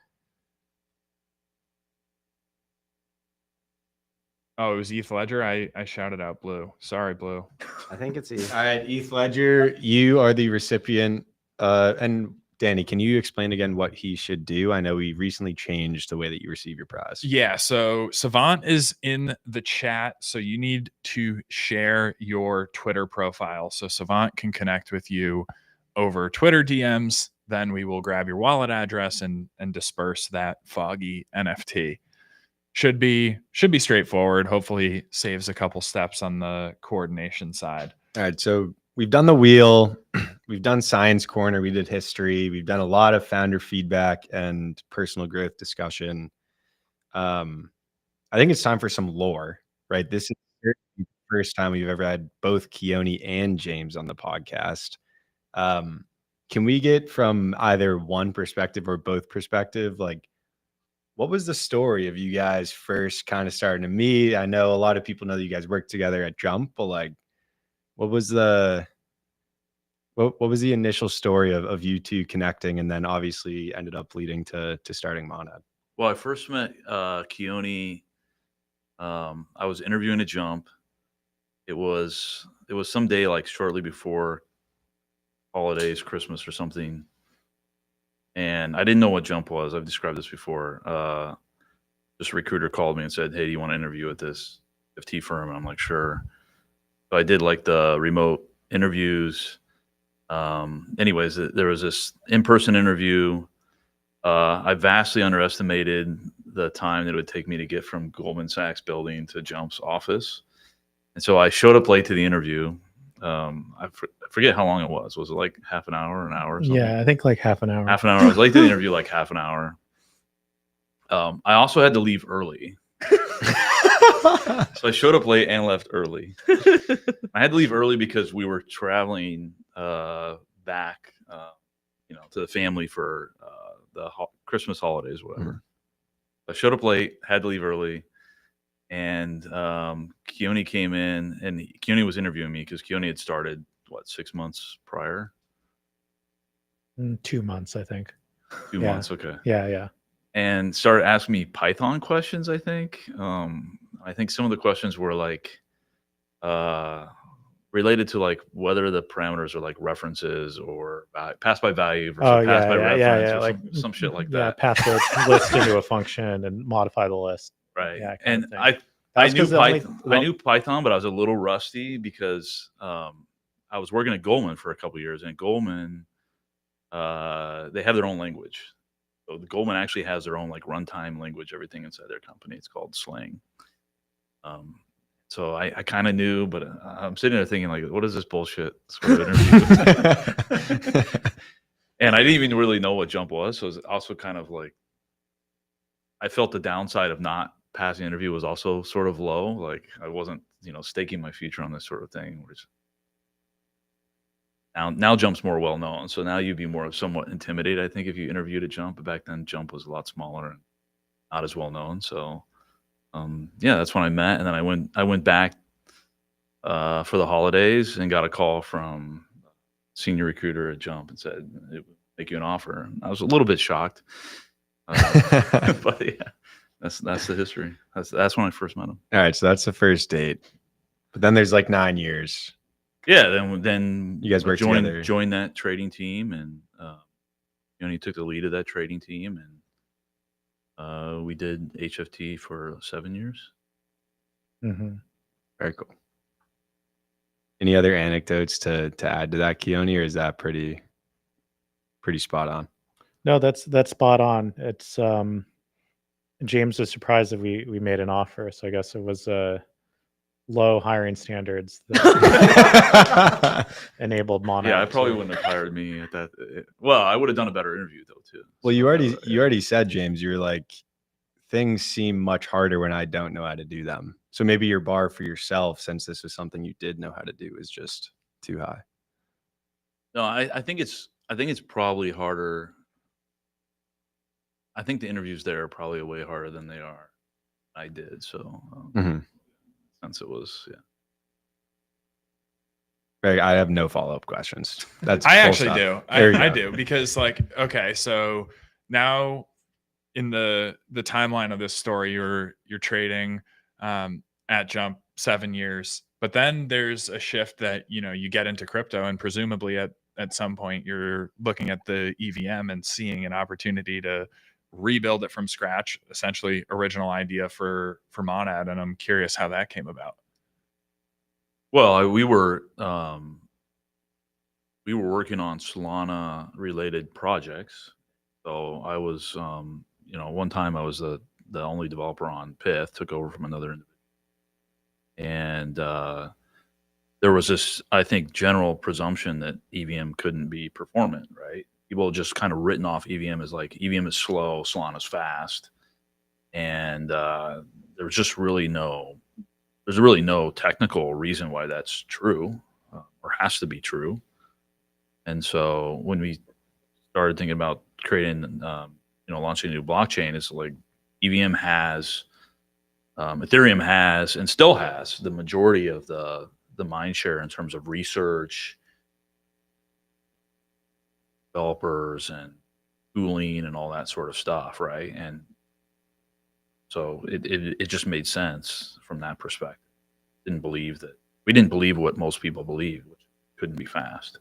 Oh, it was Heath Ledger. I shouted out blue. Sorry, blue. I think it's Heath. All right, Heath Ledger, you are the recipient. And Danny, can you explain again what he should do? I know we recently changed the way that you receive your prize. Yeah, so Savant is in the chat, so you need to share your Twitter profile so Savant can connect with you over Twitter DMs. Then we will grab your wallet address and disperse that foggy NFT. Should be straightforward. Hopefully saves a couple steps on the coordination side. All right, so we've done the wheel, we've done science corner, we did history, we've done a lot of founder feedback and personal growth discussion. I think it's time for some lore, right? This is the first time we've ever had both Keone and James on the podcast. Can we get from either one perspective or both perspective, like what was the story of you guys first kind of starting to meet? I know a lot of people know that you guys worked together at Jump, but like what was the initial story of you two connecting and then obviously ended up leading to starting Monad? Well, I first met Keone. I was interviewing at Jump. It was some day like shortly before holidays, Christmas or something. And I didn't know what Jump was. I've described this before. Just a recruiter called me and said, "Hey, do you want to interview at this FT firm?" And I'm like, "Sure." So I did like the remote interviews. Anyways, there was this in-person interview. I vastly underestimated the time that it would take me to get from Goldman Sachs building to Jump's office. And so I showed up late to the interview. I forget how long it was. Was it like half an hour, an hour or something? Yeah, I think like half an hour. Half an hour. I was late to the interview, like half an hour. I also had to leave early. So I showed up late and left early. I had to leave early because we were traveling back, to the family for the Christmas holidays, whatever. I showed up late, had to leave early, and Keone came in, and Keone was interviewing me because Keone had started 6 months prior. 2 months, I think. 2 Yeah. months, okay. Yeah. And started asking me Python questions, I think. I think some of the questions were like related to like whether the parameters are like references or pass by value versus pass by reference or like some shit like Yeah, that. pass the list into a function and modify the list. Right. Yeah, kind And of thing. I That's knew 'cause the only- Python. I knew Python, but I was a little rusty because I was working at Goldman for a couple of years, and Goldman they have their own language. So the Goldman actually has their own like runtime language, everything inside their company. It's called Slang. So I kind of knew, but I'm sitting there thinking like, what is this bullshit sort of interview? And I didn't even really know what Jump was. So it was also kind of like, I felt the downside of not passing the interview was also sort of low. Like I wasn't, staking my future on this sort of thing. Which now Jump's more well known. So now you'd be more somewhat intimidated, I think, if you interviewed at Jump. But back then Jump was a lot smaller and not as well known. So that's when I met, and then I went back for the holidays and got a call from senior recruiter at Jump and said it would make you an offer. And I was a little bit shocked, but yeah, That's the history. That's when I first met him. All right, so that's the first date. But then there's like 9 years. Yeah, then You guys worked together. joined that trading team, and he took the lead of that trading team, and we did HFT for 7 years. Mm-hmm. Very cool. Any other anecdotes to add to that, Keone, or is that pretty spot on? No, that's spot on. It's James was surprised that we made an offer, so I guess it was low hiring standards that enabled Monad. Yeah, I probably wouldn't have hired me at that. Well, I would have done a better interview though too. Well, So, you already said, James, you were like, things seem much harder when I don't know how to do them. So maybe your bar for yourself, since this was something you did know how to do, is just too high. No, I think it's probably harder. I think the interviews there are probably way harder than they are. I did so. Since it was, yeah. Greg, I have no follow-up questions. That's I full actually stop. do. I do, because like, okay, so now in the timeline of this story, you're trading at Jump 7 years, but then there's a shift that you get into crypto, and presumably at some point you're looking at the EVM and seeing an opportunity to rebuild it from scratch, essentially original idea for Monad, and I'm curious how that came about. Well, we were working on Solana related projects. So I was, one time I was the only developer on Pyth, took over from another individual. And there was this, I think, general presumption that EVM couldn't be performant, right? People just kind of written off EVM as like, EVM is slow, Solana's fast. And there's really no technical reason why that's true or has to be true. And so when we started thinking about creating, launching a new blockchain, it's like EVM has, Ethereum has, and still has, the majority of the mind share in terms of research, developers, and tooling, and all that sort of stuff, right? And so it just made sense from that perspective. We didn't believe what most people believe, which couldn't be fast.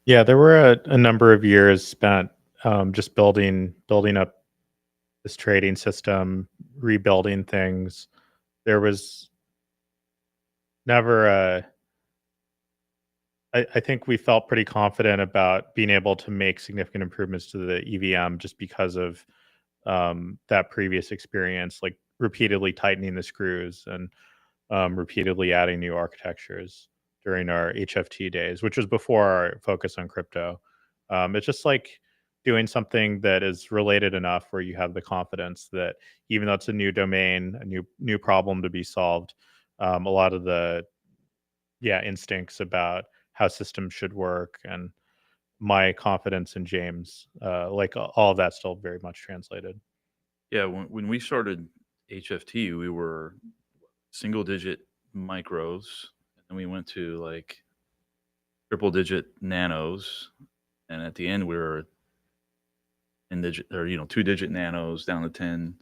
Yeah, there were a number of years spent just building up this trading system, rebuilding things. There was never I think we felt pretty confident about being able to make significant improvements to the EVM just because of that previous experience, like repeatedly tightening the screws and repeatedly adding new architectures during our HFT days, which was before our focus on crypto. It's just like doing something that is related enough where you have the confidence that even though it's a new domain, a new problem to be solved, a lot of the instincts about how systems should work and my confidence in James, like all of that still very much translated. Yeah, when we started HFT, we were single digit micros, and we went to like triple digit nanos, and at the end we were in digit, or 2-digit nanos down to 10,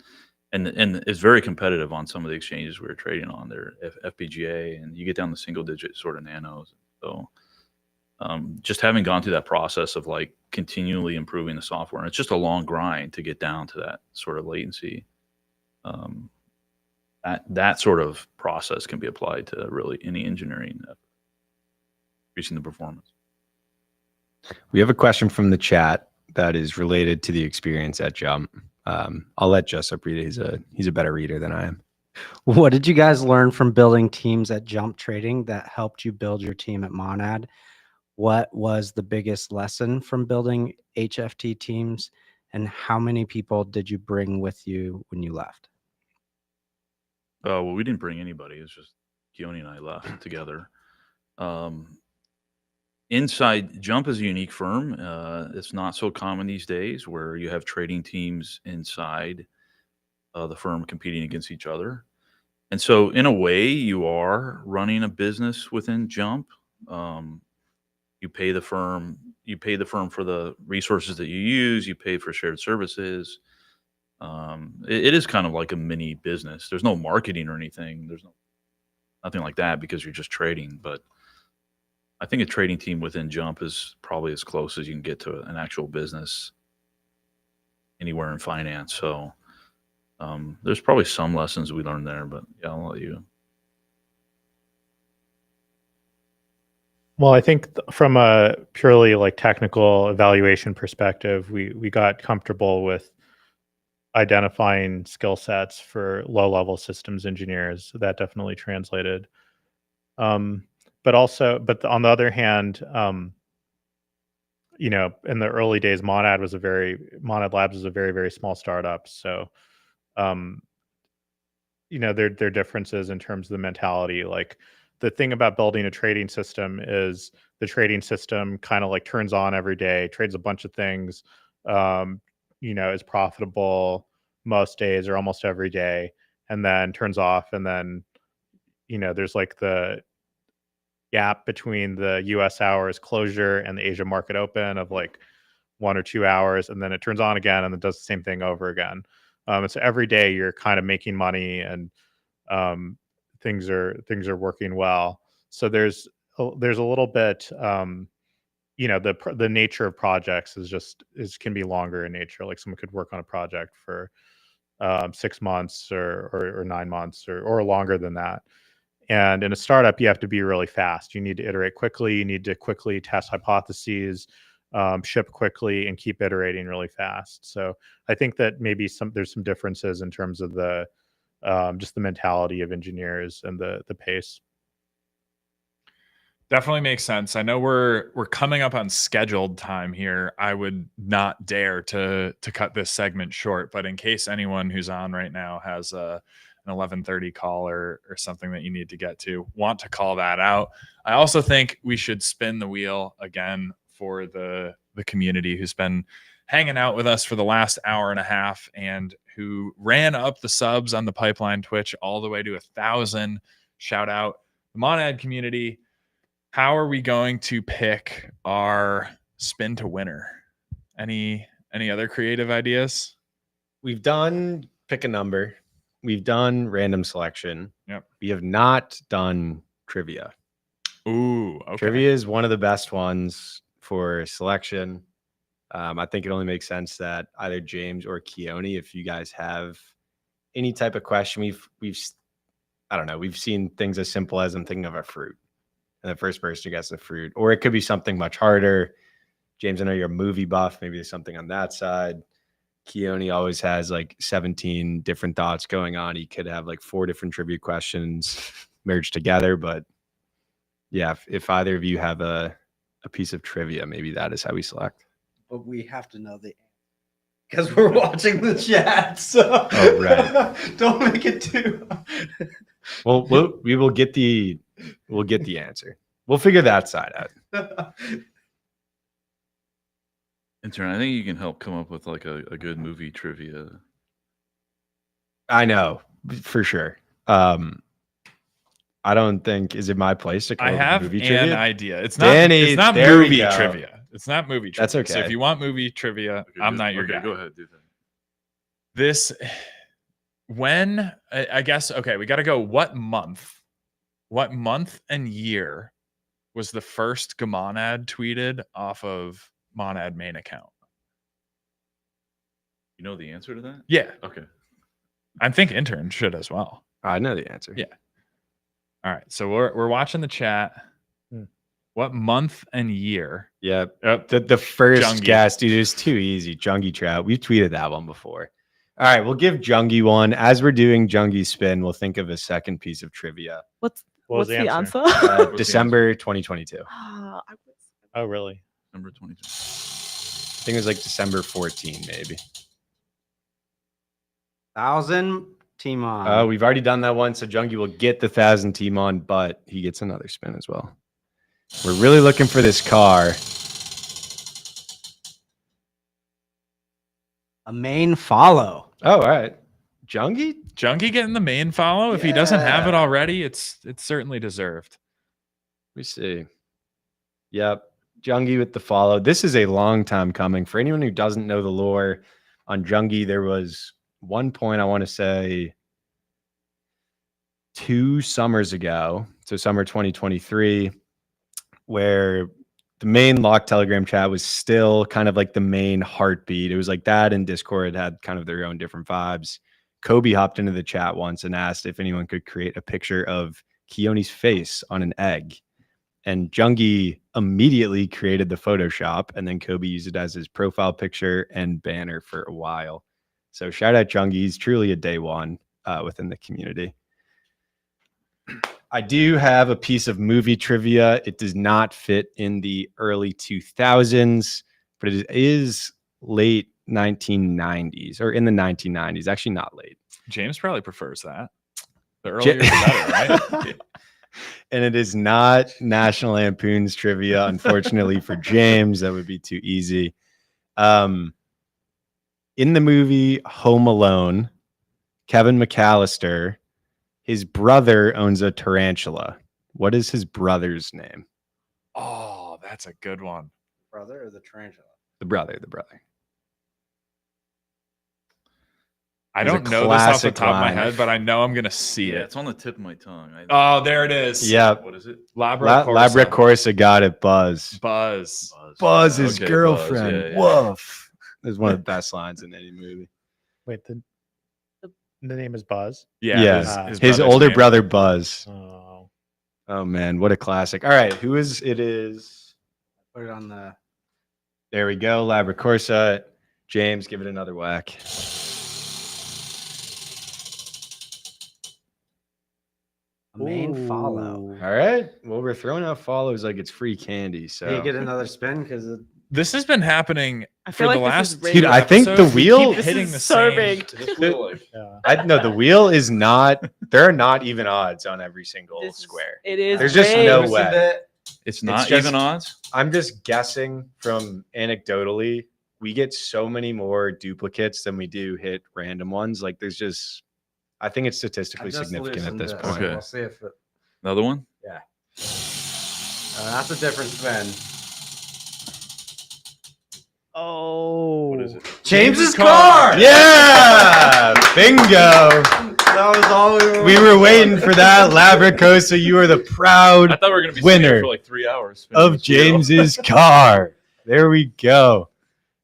and it's very competitive on some of the exchanges we were trading on there, FPGA, and you get down to single digit sort of nanos. So just having gone through that process of like continually improving the software, and it's just a long grind to get down to that sort of latency. That sort of process can be applied to really any engineering effort, increasing the performance. We have a question from the chat that is related to the experience at Jump. I'll let Jessup read it. He's a better reader than I am. What did you guys learn from building teams at Jump Trading that helped you build your team at Monad? What was the biggest lesson from building HFT teams, and how many people did you bring with you when you left? Well, we didn't bring anybody. It's just Keone and I left together. Inside Jump is a unique firm. It's not so common these days where you have trading teams inside the firm competing against each other. And so in a way, you are running a business within Jump. You pay the firm you pay the firm for the resources that you use. You pay for shared services. It is kind of like a mini business. There's no marketing or anything. There's nothing like that because you're just trading. But I think a trading team within Jump is probably as close as you can get to an actual business anywhere in finance. So there's probably some lessons we learned there, but yeah, I'll let you. Well, I think from a purely like technical evaluation perspective, we got comfortable with identifying skill sets for low-level systems engineers. So that definitely translated. But on the other hand, you know, in the early days, Monad Labs was a very, very small startup. So, you know, there are differences in terms of the mentality. Like, the thing about building a trading system is the trading system kind of like turns on every day, trades a bunch of things, you know, is profitable most days or almost every day, and then turns off. And then, you know, there's like the gap between the US hours closure and the Asia market open of like 1 or 2 hours, and then it turns on again and it does the same thing over again. And so every day you're kind of making money, and things are working well. So there's a little bit, you know, the nature of projects can be longer in nature. Like someone could work on a project for 6 months or 9 months or longer than that. And in a startup, you have to be really fast. You need to iterate quickly. You need to quickly test hypotheses, ship quickly, and keep iterating really fast. So I think that maybe there's some differences in terms of the just the mentality of engineers and the pace. Definitely makes sense. I know we're coming up on scheduled time here. I would not dare to cut this segment short, but in case anyone who's on right now has an 11:30 call or something that you need to get to, want to call that out. I also think we should spin the wheel again for the community who's been hanging out with us for the last hour and a half and who ran up the subs on the Pipeline Twitch all the way to 1,000. Shout out the Monad community. How are we going to pick our spin to winner? Any other creative ideas? We've done pick a number. We've done random selection. Yep. We have not done trivia. Ooh, okay. Trivia is one of the best ones for selection. I think it only makes sense that either James or Keone, if you guys have any type of question, I don't know, we've seen things as simple as I'm thinking of a fruit, and the first person who gets the fruit, or it could be something much harder. James, I know you're a movie buff. Maybe there's something on that side. Keone always has like 17 different thoughts going on. He could have like 4 different trivia questions merged together. But yeah, if either of you have a piece of trivia, maybe that is how we select. But we have to know the because we're watching the chat. So oh, right. Don't make it too. Well, we'll get the answer. We'll figure that side out. Intern, I think you can help come up with like a good movie trivia. I know for sure. I don't think is it my place to come I up have with movie an trivia? idea. It's Danny, not. It's not there we movie go. trivia. It's not movie trivia. That's okay. So if you want movie trivia, Okay, I'm not your guy. Go ahead, do that. This when I guess okay, we got to go. What month and year was the first Gamonad tweeted off of Monad main account? You know the answer to that? Yeah. Okay. I think intern should as well. I know the answer. Yeah. All right. So we're watching the chat. What month and year? Yeah. The first Jungie. guess, dude, is too easy. Jungie Trout. We've tweeted that one before. All right, we'll give Jungie one. As we're doing Jungie's spin, we'll think of a second piece of trivia. What was What's the the answer? answer? December 2022. Oh, really? Number 22. I think it was like December 14, maybe. 1,000 team on. Oh, we've already done that one. So Jungie will get the 1,000 team on, but he gets another spin as well. We're really looking for this car. A main follow. Oh, all right. Jungie? Jungie getting the main follow. If he doesn't have it already, it's certainly deserved. Let me see. Yep. Jungi with the follow. This is a long time coming. For anyone who doesn't know the lore on Jungi, there was one point, I want to say 2 summers ago, so summer 2023, where the main locked Telegram chat was still kind of like the main heartbeat. It was like that, and Discord had kind of their own different vibes. Kobe hopped into the chat once and asked if anyone could create a picture of Keone's face on an egg. And Jungi immediately created the Photoshop, and then Kobe used it as his profile picture and banner for a while. So shout out Jungi. He's truly a day one within the community. I do have a piece of movie trivia. It does not fit in the early 2000s, but it is late 1990s or in the 1990s. Actually, not late. James probably prefers that. The earlier the better, right? And it is not National Lampoon's trivia, unfortunately for James. That would be too easy. In the movie Home Alone, Kevin McAllister, his brother owns a tarantula. What is his brother's name? Oh, that's a good one. Brother or the tarantula? The brother. I There's a don't know this off the classic top of my line. head, but I know I'm gonna see Yeah, it. it's on the tip of my tongue. Oh, there it is. Yeah. What is it? Labra Labra Corsa got it, Buzz. Buzz. Buzz, his Okay, girlfriend. Buzz, yeah. Woof. It's one of the best lines in any movie. Wait, the name is Buzz. Yeah. His brother's older name. brother Buzz. Oh, Oh man, what a classic. All right, who is it? Is Put it on the. there we go. Labra Corsa. James, give it another whack. A main follow. All right. Well, we're throwing out follows like it's free candy. So Can you get another spin? Because This has been happening I for feel the like last this is Dude, rigged. I think the episodes. We wheel- keep This hitting is the so same. rigged. yeah. I no, the wheel is not. There are not even odds on every single This is- square. It is. There's just rigged. no way. It's not just- even odds. I'm just guessing from anecdotally. We get so many more duplicates than we do hit random ones. Like there's just, I think it's statistically significant at this point. Okay. We'll see if it. Another one. That's a different spin. Oh, What is it? James's car. Yeah, bingo. That was all We were waiting for that. Labracosa, you are the I proud thought we were gonna be winner sitting here for like 3 hours. spinning of this wheel. James's car. There we go.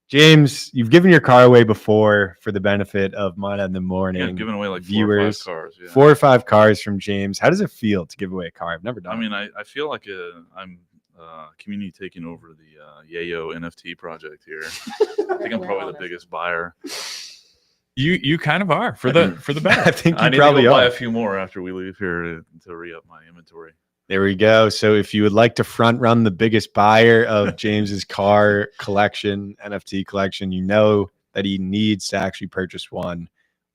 James, you've given your car away before for the benefit of Mine in the Yeah, Morning. I've given away like viewers, 4 or 5 cars. Yeah. 4 or 5 cars from James. How does it feel to give away a car? I've never done I it. mean, I feel like I'm community taking over the Yayo NFT project here. I think I'm probably the biggest buyer. You kind of are for the better. I think I you need probably to go buy are. a few more after we leave here to re-up my inventory. There we go. So if you would like to front run the biggest buyer of James's car collection, NFT collection, you know that he needs to actually purchase one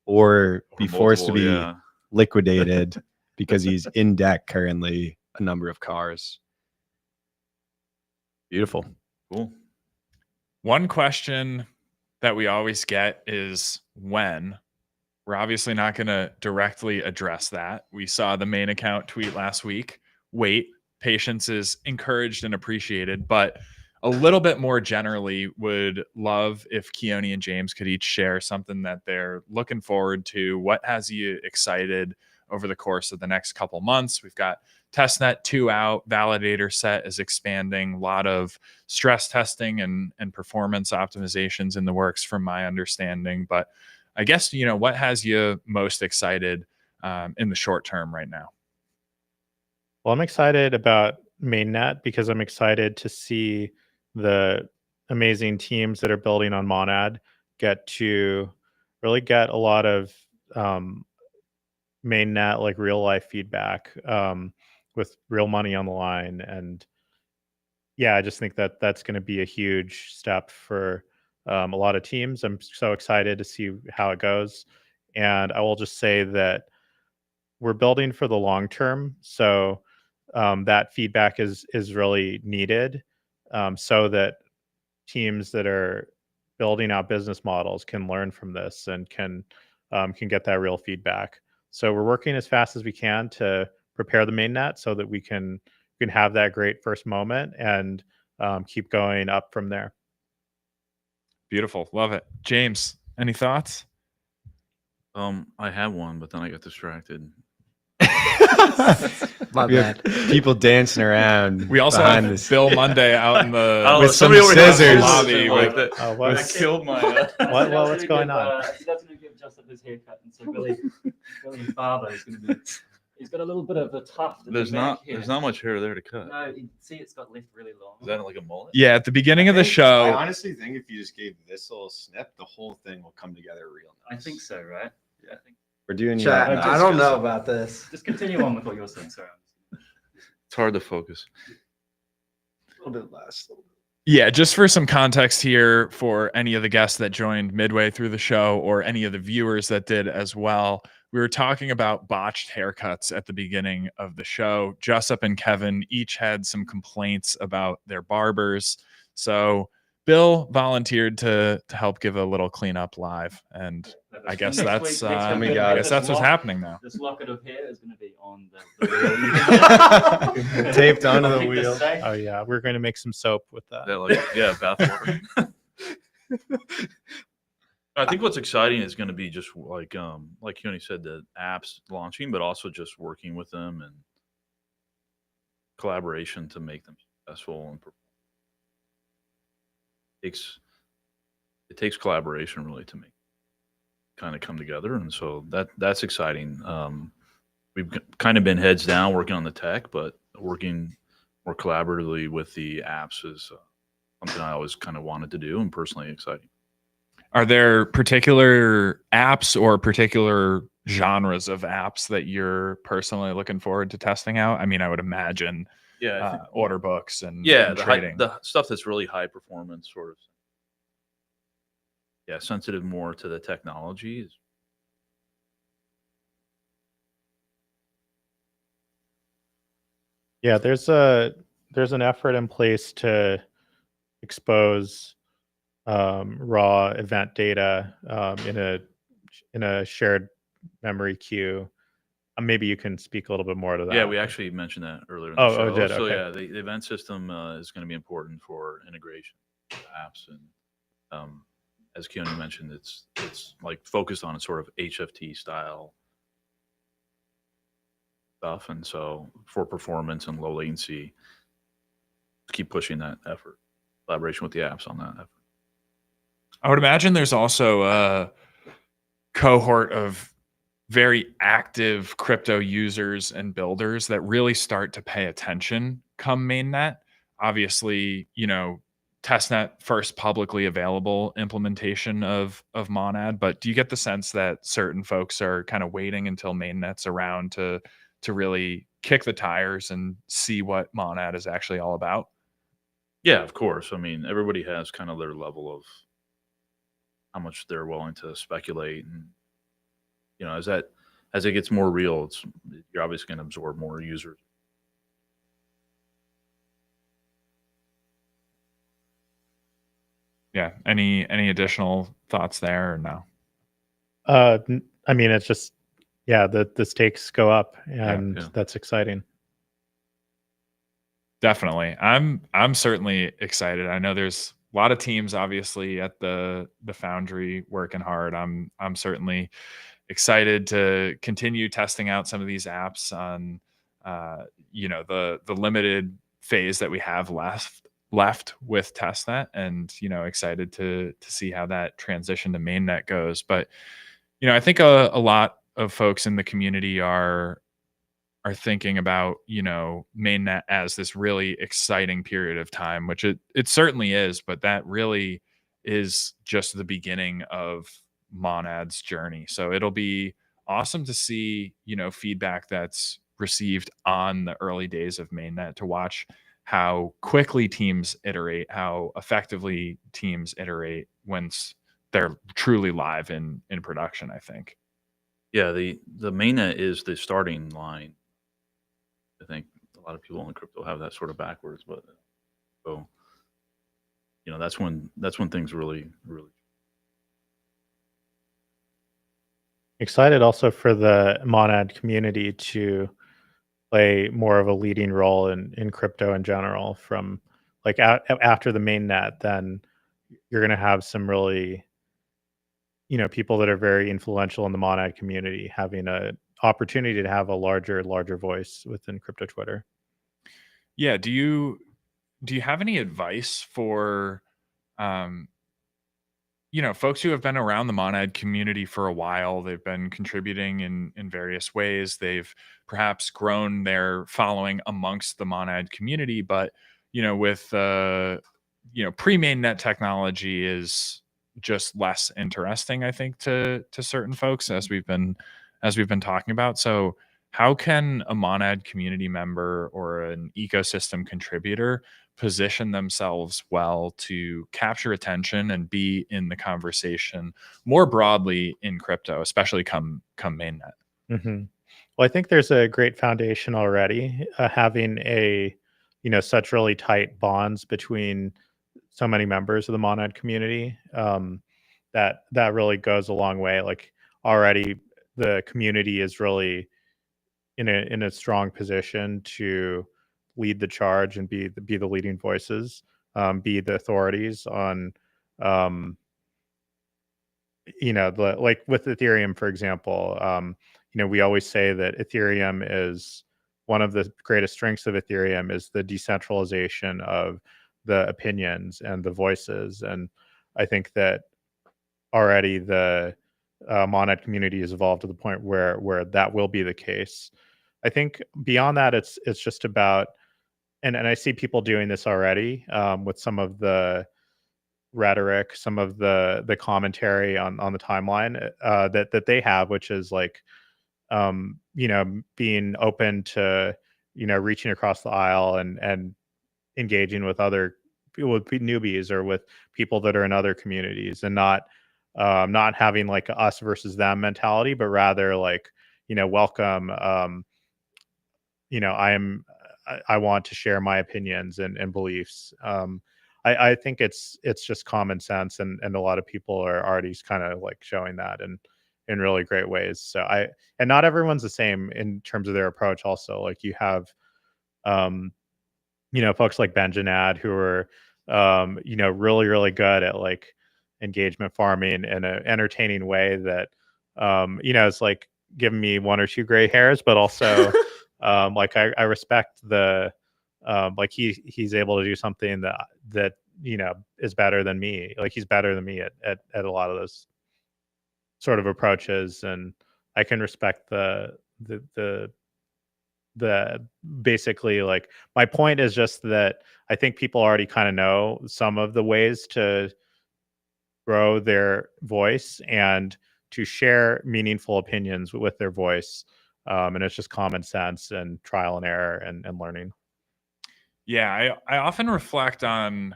or be forced to be multiple, yeah. liquidated because he's in debt currently a number of cars. Beautiful. Cool. One question that we always get is when. We're obviously not going to directly address that. We saw the main account tweet last week. Wait, patience is encouraged and appreciated, but a little bit more generally would love if Keone and James could each share something that they're looking forward to. What has you excited over the course of the next couple months? We've got testnet 2 out, validator set is expanding, a lot of stress testing and performance optimizations in the works from my understanding. But I guess, what has you most excited in the short term right now? well, I'm excited about mainnet because I'm excited to see the amazing teams that are building on Monad get to really get a lot of mainnet, like real life feedback with real money on the line. And yeah, I just think that that's going to be a huge step for a lot of teams. I'm so excited to see how it goes. And I will just say that we're building for the long term. So that feedback is really needed so that teams that are building out business models can learn from this and can get that real feedback. So we're working as fast as we can to prepare the mainnet so that we can have that great first moment. And keep going up from there. Beautiful. Love it. James, any thoughts? I had one, but then I got distracted. My We have bad. people dancing around. We also behind have this. Bill Monday out in the Oh, with some somebody over here scissors. lobby Like with Oh, that. what? That killed my. What's going on? That's going to give Justin his haircut, and so Billy's father is going to be. He's got a little bit of a tuft. There's not much hair there to cut. No, see, it's got left really long. Is that like a mullet? Yeah, at the beginning of the I show. honestly think if you just gave this little snip, the whole thing will come together real nice. I think so, right? Yeah, I think. We're doing Chat, that. I don't know about this. Just continue on with what you're saying. Sorry. It's hard to focus. A little bit less. Yeah, just for some context here for any of the guests that joined midway through the show or any of the viewers that did as well. We were talking about botched haircuts at the beginning of the show. Jessup and Kevin each had some complaints about their barbers. So Bill volunteered to help give a little cleanup live. And I guess that's what's happening now. This locket of hair is going to be on the wheel. Taped onto the Keep this wheel. safe. Oh yeah, we're going to make some soap with that. Bath water. I think what's exciting is going to be just like Keone said, the apps launching, but also just working with them and collaboration to make them successful. And it takes collaboration really to make kind of come together, and so that's exciting. We've kind of been heads down working on the tech, but working more collaboratively with the apps is something I always kind of wanted to do and personally exciting. Are there particular apps or particular genres of apps that you're personally looking forward to testing out? I mean, I would imagine order books and and trading. The stuff that's really high performance, sort of. Yeah, sensitive more to the technology. Yeah, there's an effort in place to expose raw event data in a shared memory queue. Maybe you can speak a little bit more to that. Yeah, we actually mentioned that earlier in the show. Did? So Okay. yeah, the event system is going to be important for integration with apps, and as Keone mentioned, it's like focused on a sort of HFT style stuff, and so for performance and low latency, keep pushing that effort, collaboration with the apps on that effort. I would imagine there's also a cohort of very active crypto users and builders that really start to pay attention come mainnet. Obviously, testnet first publicly available implementation of Monad, but do you get the sense that certain folks are kind of waiting until mainnet's around to really kick the tires and see what Monad is actually all about? Yeah, of course. I mean, everybody has kind of their level of how much they're willing to speculate, and as it gets more real, you're obviously going to absorb more users. Yeah. Any additional thoughts there or no? I mean, it's just the stakes go up, and that's exciting. Definitely. I'm certainly excited. I know there's a lot of teams obviously at the Foundry working hard. I'm certainly excited to continue testing out some of these apps on the limited phase that we have left with testnet, and excited to see how that transition to mainnet goes. But I think a lot of folks in the community are thinking about mainnet as this really exciting period of time, which it certainly is, but that really is just the beginning of Monad's journey. So it'll be awesome to see feedback that's received on the early days of mainnet, to watch how quickly teams iterate, how effectively teams iterate once they're truly live in production, I think. Yeah, the mainnet is the starting line. I think a lot of people in crypto have that sort of backwards, but so that's when things really Excited also for the Monad community to play more of a leading role in crypto in general, from like after the main net, then you're going to have some really, people that are very influential in the Monad community having a opportunity to have a larger voice within crypto Twitter. Yeah. Do you have any advice for, folks who have been around the Monad community for a while? They've been contributing in various ways. They've perhaps grown their following amongst the Monad community, but with pre-mainnet technology is just less interesting, I think, to certain folks, as we've been talking about. So how can a Monad community member or an ecosystem contributor position themselves well to capture attention and be in the conversation more broadly in crypto, especially come mainnet? Mm-hmm. Well, I think there's a great foundation already, having such really tight bonds between so many members of the Monad community. That really goes a long way. Like, already the community is really in a strong position to lead the charge and be the leading voices, be the authorities on, like with Ethereum, for example. We always say that Ethereum is one of the greatest strengths of Ethereum is the decentralization of the opinions and the voices. And I think that already the Monad community has evolved to the point where that will be the case. I think beyond that, it's just about, and I see people doing this already, with some of the rhetoric, some of the commentary on the timeline, that they have, which is like, being open to, reaching across the aisle and engaging with other people, with newbies or with people that are in other communities, and not having like a us versus them mentality, but rather like, welcome. I want to share my opinions and beliefs. I think it's just common sense, and a lot of people are already kind of like showing that in really great ways. And not everyone's the same in terms of their approach. Also, like, you have, folks like Benjanad who are, really, really good at like engagement farming in an entertaining way that, it's like giving me one or two gray hairs, but also, like, I respect the, like, he's able to do something that is better than me. Like, he's better than me at a lot of those sort of approaches, and I can respect the basically, like, my point is just that I think people already kind of know some of the ways to grow their voice and to share meaningful opinions with their voice. And it's just common sense and trial and error and learning. Yeah, I often reflect on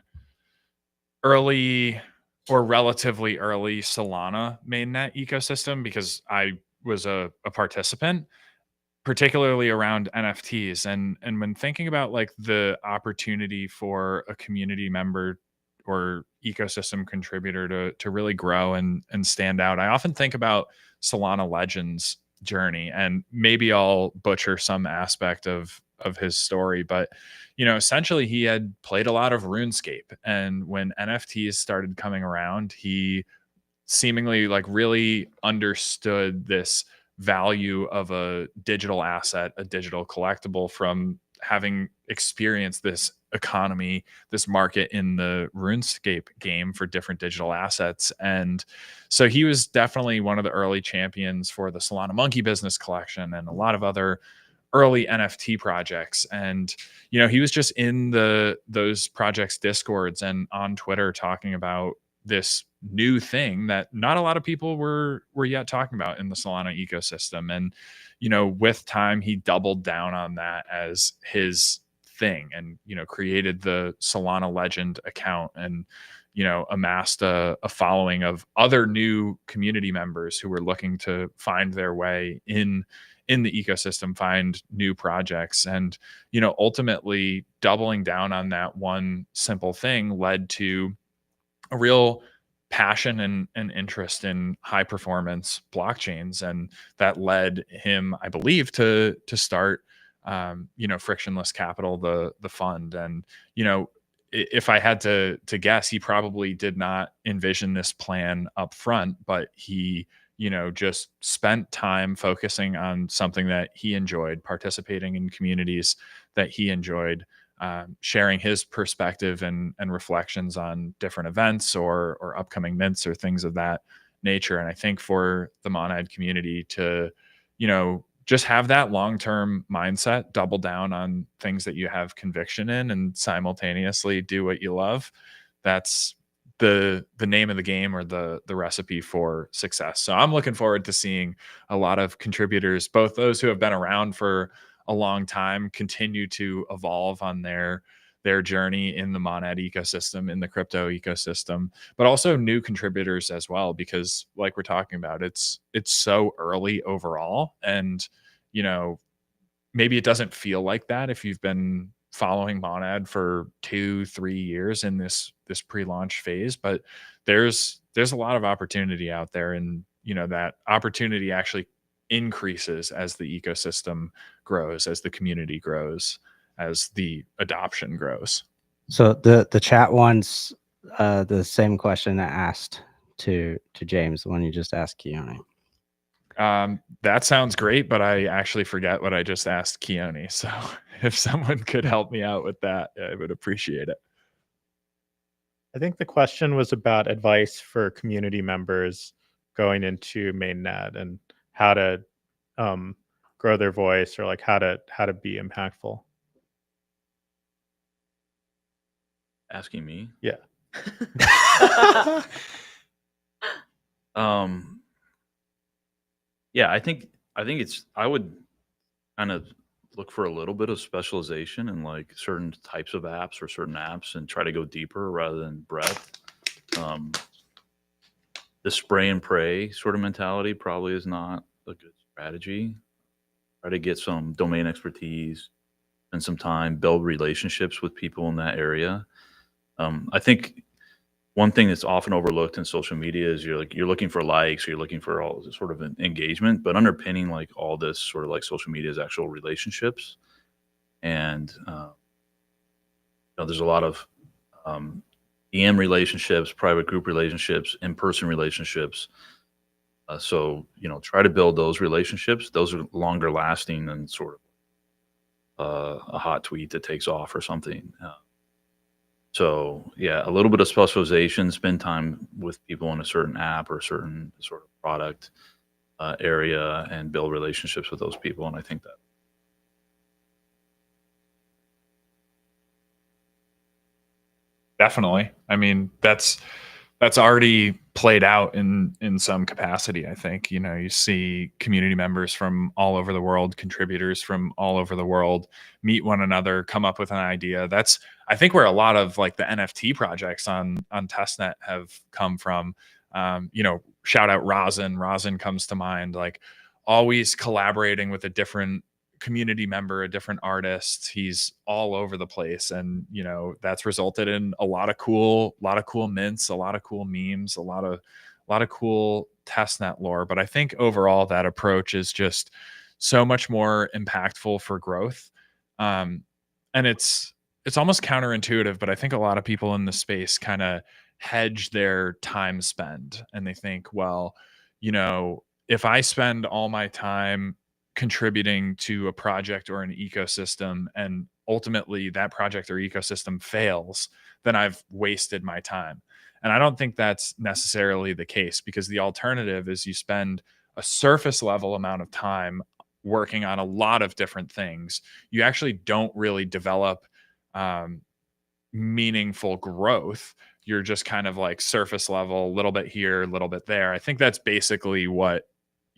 early or relatively early Solana mainnet ecosystem, because I was a participant, particularly around NFTs. And when thinking about like the opportunity for a community member or ecosystem contributor to really grow and stand out, I often think about Solana Legends' journey, and maybe I'll butcher some aspect of his story, but essentially he had played a lot of RuneScape, and when NFTs started coming around, he seemingly like really understood this value of a digital asset, a digital collectible, from having experienced this economy, this market in the RuneScape game for different digital assets. And so he was definitely one of the early champions for the Solana Monkey Business Collection and a lot of other early NFT projects. And he was just in those projects Discords and on Twitter talking about this new thing that not a lot of people were yet talking about in the Solana ecosystem. And with time, he doubled down on that as his thing, and created the Solana Legend account, and amassed a following of other new community members who were looking to find their way in the ecosystem, find new projects. And ultimately doubling down on that one simple thing led to a real passion and interest in high performance blockchains. And that led him, I believe, to start Frictionless Capital, the fund. And if I had to guess, he probably did not envision this plan up front, but he, just spent time focusing on something that he enjoyed, participating in communities that he enjoyed, sharing his perspective and reflections on different events or upcoming mints or things of that nature. And I think for the Monad community to, just have that long-term mindset, double down on things that you have conviction in and simultaneously do what you love. That's the name of the game, or the recipe for success. So I'm looking forward to seeing a lot of contributors, both those who have been around for a long time, continue to evolve on their journey in the Monad ecosystem, in the crypto ecosystem, but also new contributors as well, because like we're talking about, it's so early overall. And, maybe it doesn't feel like that if you've been following Monad for 2-3 years in this pre-launch phase, but there's a lot of opportunity out there, and that opportunity actually increases as the ecosystem grows, as the community grows, as the adoption grows. So the chat wants the same question I asked to James, the one you just asked Keone. That sounds great, but I actually forget what I just asked Keone. So if someone could help me out with that, I would appreciate it. I think the question was about advice for community members going into mainnet and how to grow their voice, or like how to be impactful. Asking me? Yeah. Yeah, I think I would kind of look for a little bit of specialization in like certain types of apps or certain apps, and try to go deeper rather than breadth. The spray and pray sort of mentality probably is not a good strategy. Try to get some domain expertise and some time, build relationships with people in that area. I think one thing that's often overlooked in social media is you're looking for likes, or you're looking for all this sort of an engagement, but underpinning like all this sort of like social media is actual relationships. And there's a lot of EM relationships, private group relationships, in-person relationships. So try to build those relationships. Those are longer lasting than sort of a hot tweet that takes off or something. So yeah, a little bit of specialization, spend time with people in a certain app or a certain sort of product area, and build relationships with those people. And I think that. Definitely. I mean, that's already played out in some capacity. I think, you see community members from all over the world, contributors from all over the world meet one another, come up with an idea. That's, I think, where a lot of like the NFT projects on testnet have come from. Shout out Rosin. Rosin comes to mind, like always collaborating with a different community member, a different artist. He's all over the place, and that's resulted in a lot of cool mints, a lot of cool memes, a lot of cool testnet lore. But I think overall that approach is just so much more impactful for growth. And it's almost counterintuitive, but I think a lot of people in the space kind of hedge their time spend, and they think, well, if I spend all my time contributing to a project or an ecosystem, and ultimately that project or ecosystem fails, then I've wasted my time. And I don't think that's necessarily the case, because the alternative is you spend a surface level amount of time working on a lot of different things. You actually don't really develop meaningful growth. You're just kind of like surface level, a little bit here, a little bit there. I think that's basically what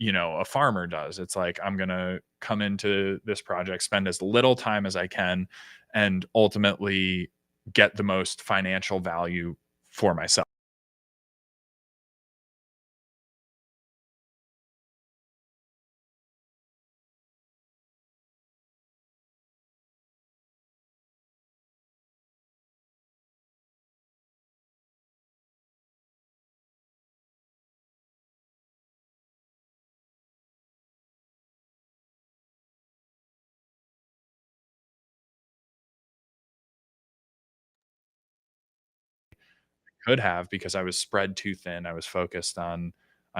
a farmer does. It's like, I'm going to come into this project, spend as little time as I can, and ultimately get the most financial value for myself. could have, because I was spread too thin. I was focused on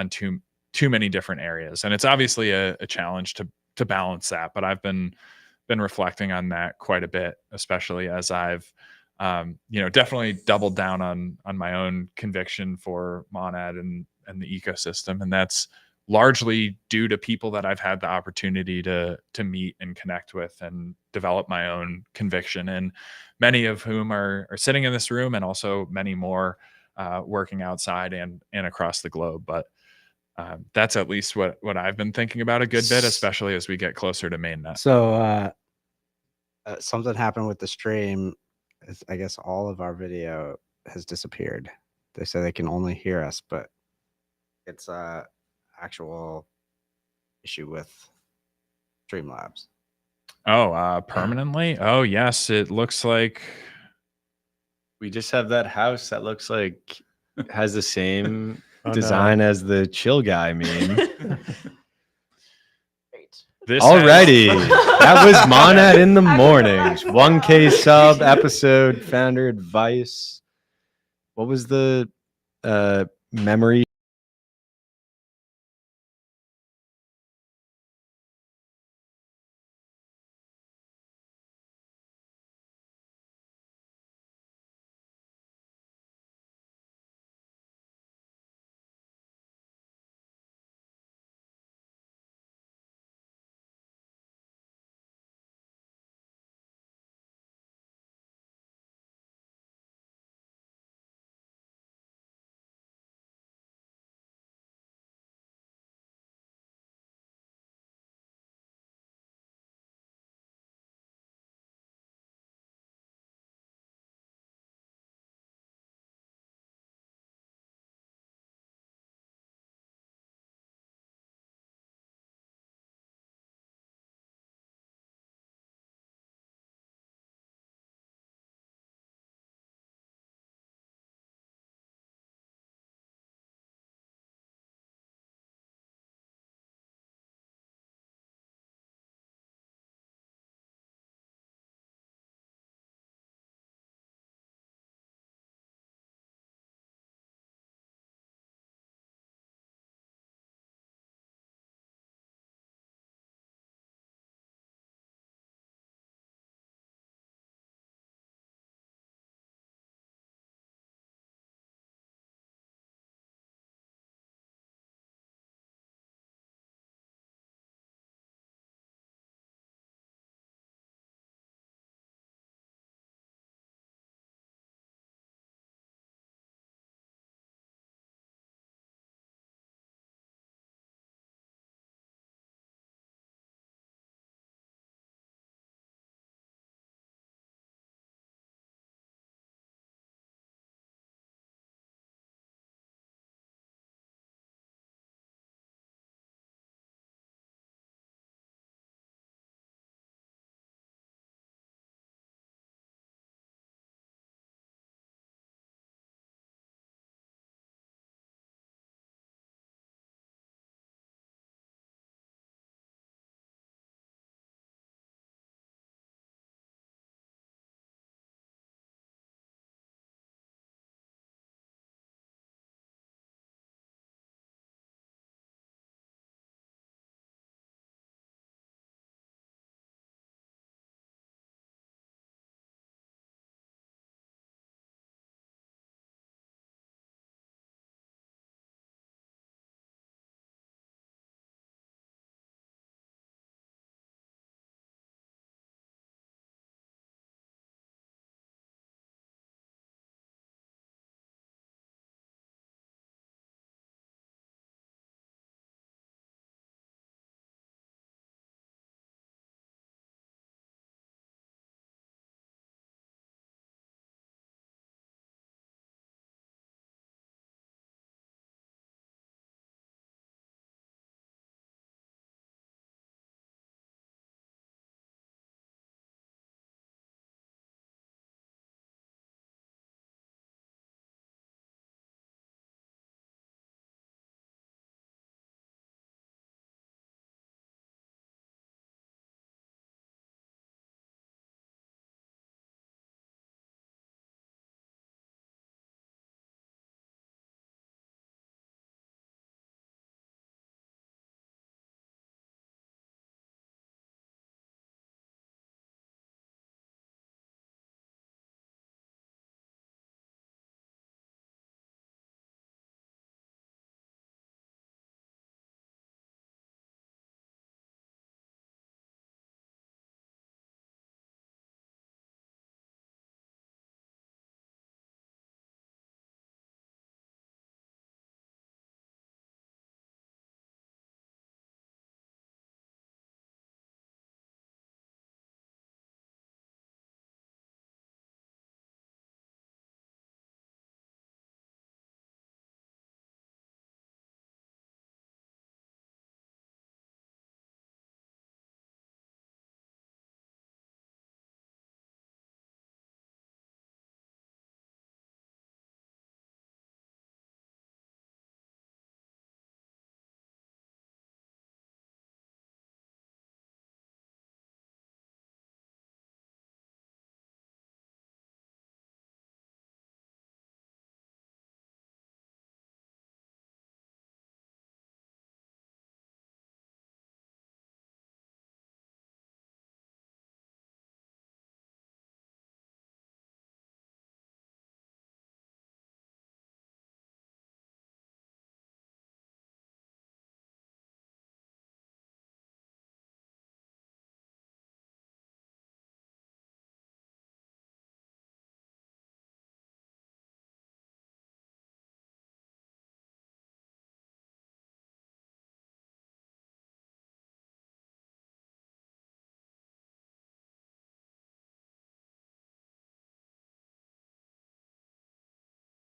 too many different areas, and it's obviously a challenge to balance that. But I've been reflecting on that quite a bit, especially as I've definitely doubled down on my own conviction for Monad and the ecosystem, and that's largely due to people that I've had the opportunity to meet and connect with and develop my own conviction, and many of whom are sitting in this room, and also many more working outside and across the globe. But that's at least what I've been thinking about a good bit, especially as we get closer to mainnet. So something happened with the stream. I guess all of our video has disappeared. They say they can only hear us, but it's a actual issue with Streamlabs. Oh, permanently? Oh, yes. It looks like We just have that house that looks like has the same Oh, design no. as the chill guy meme. this. Alrighty, that was Monad in the mornings. 1K sub episode, founder advice. What was the memory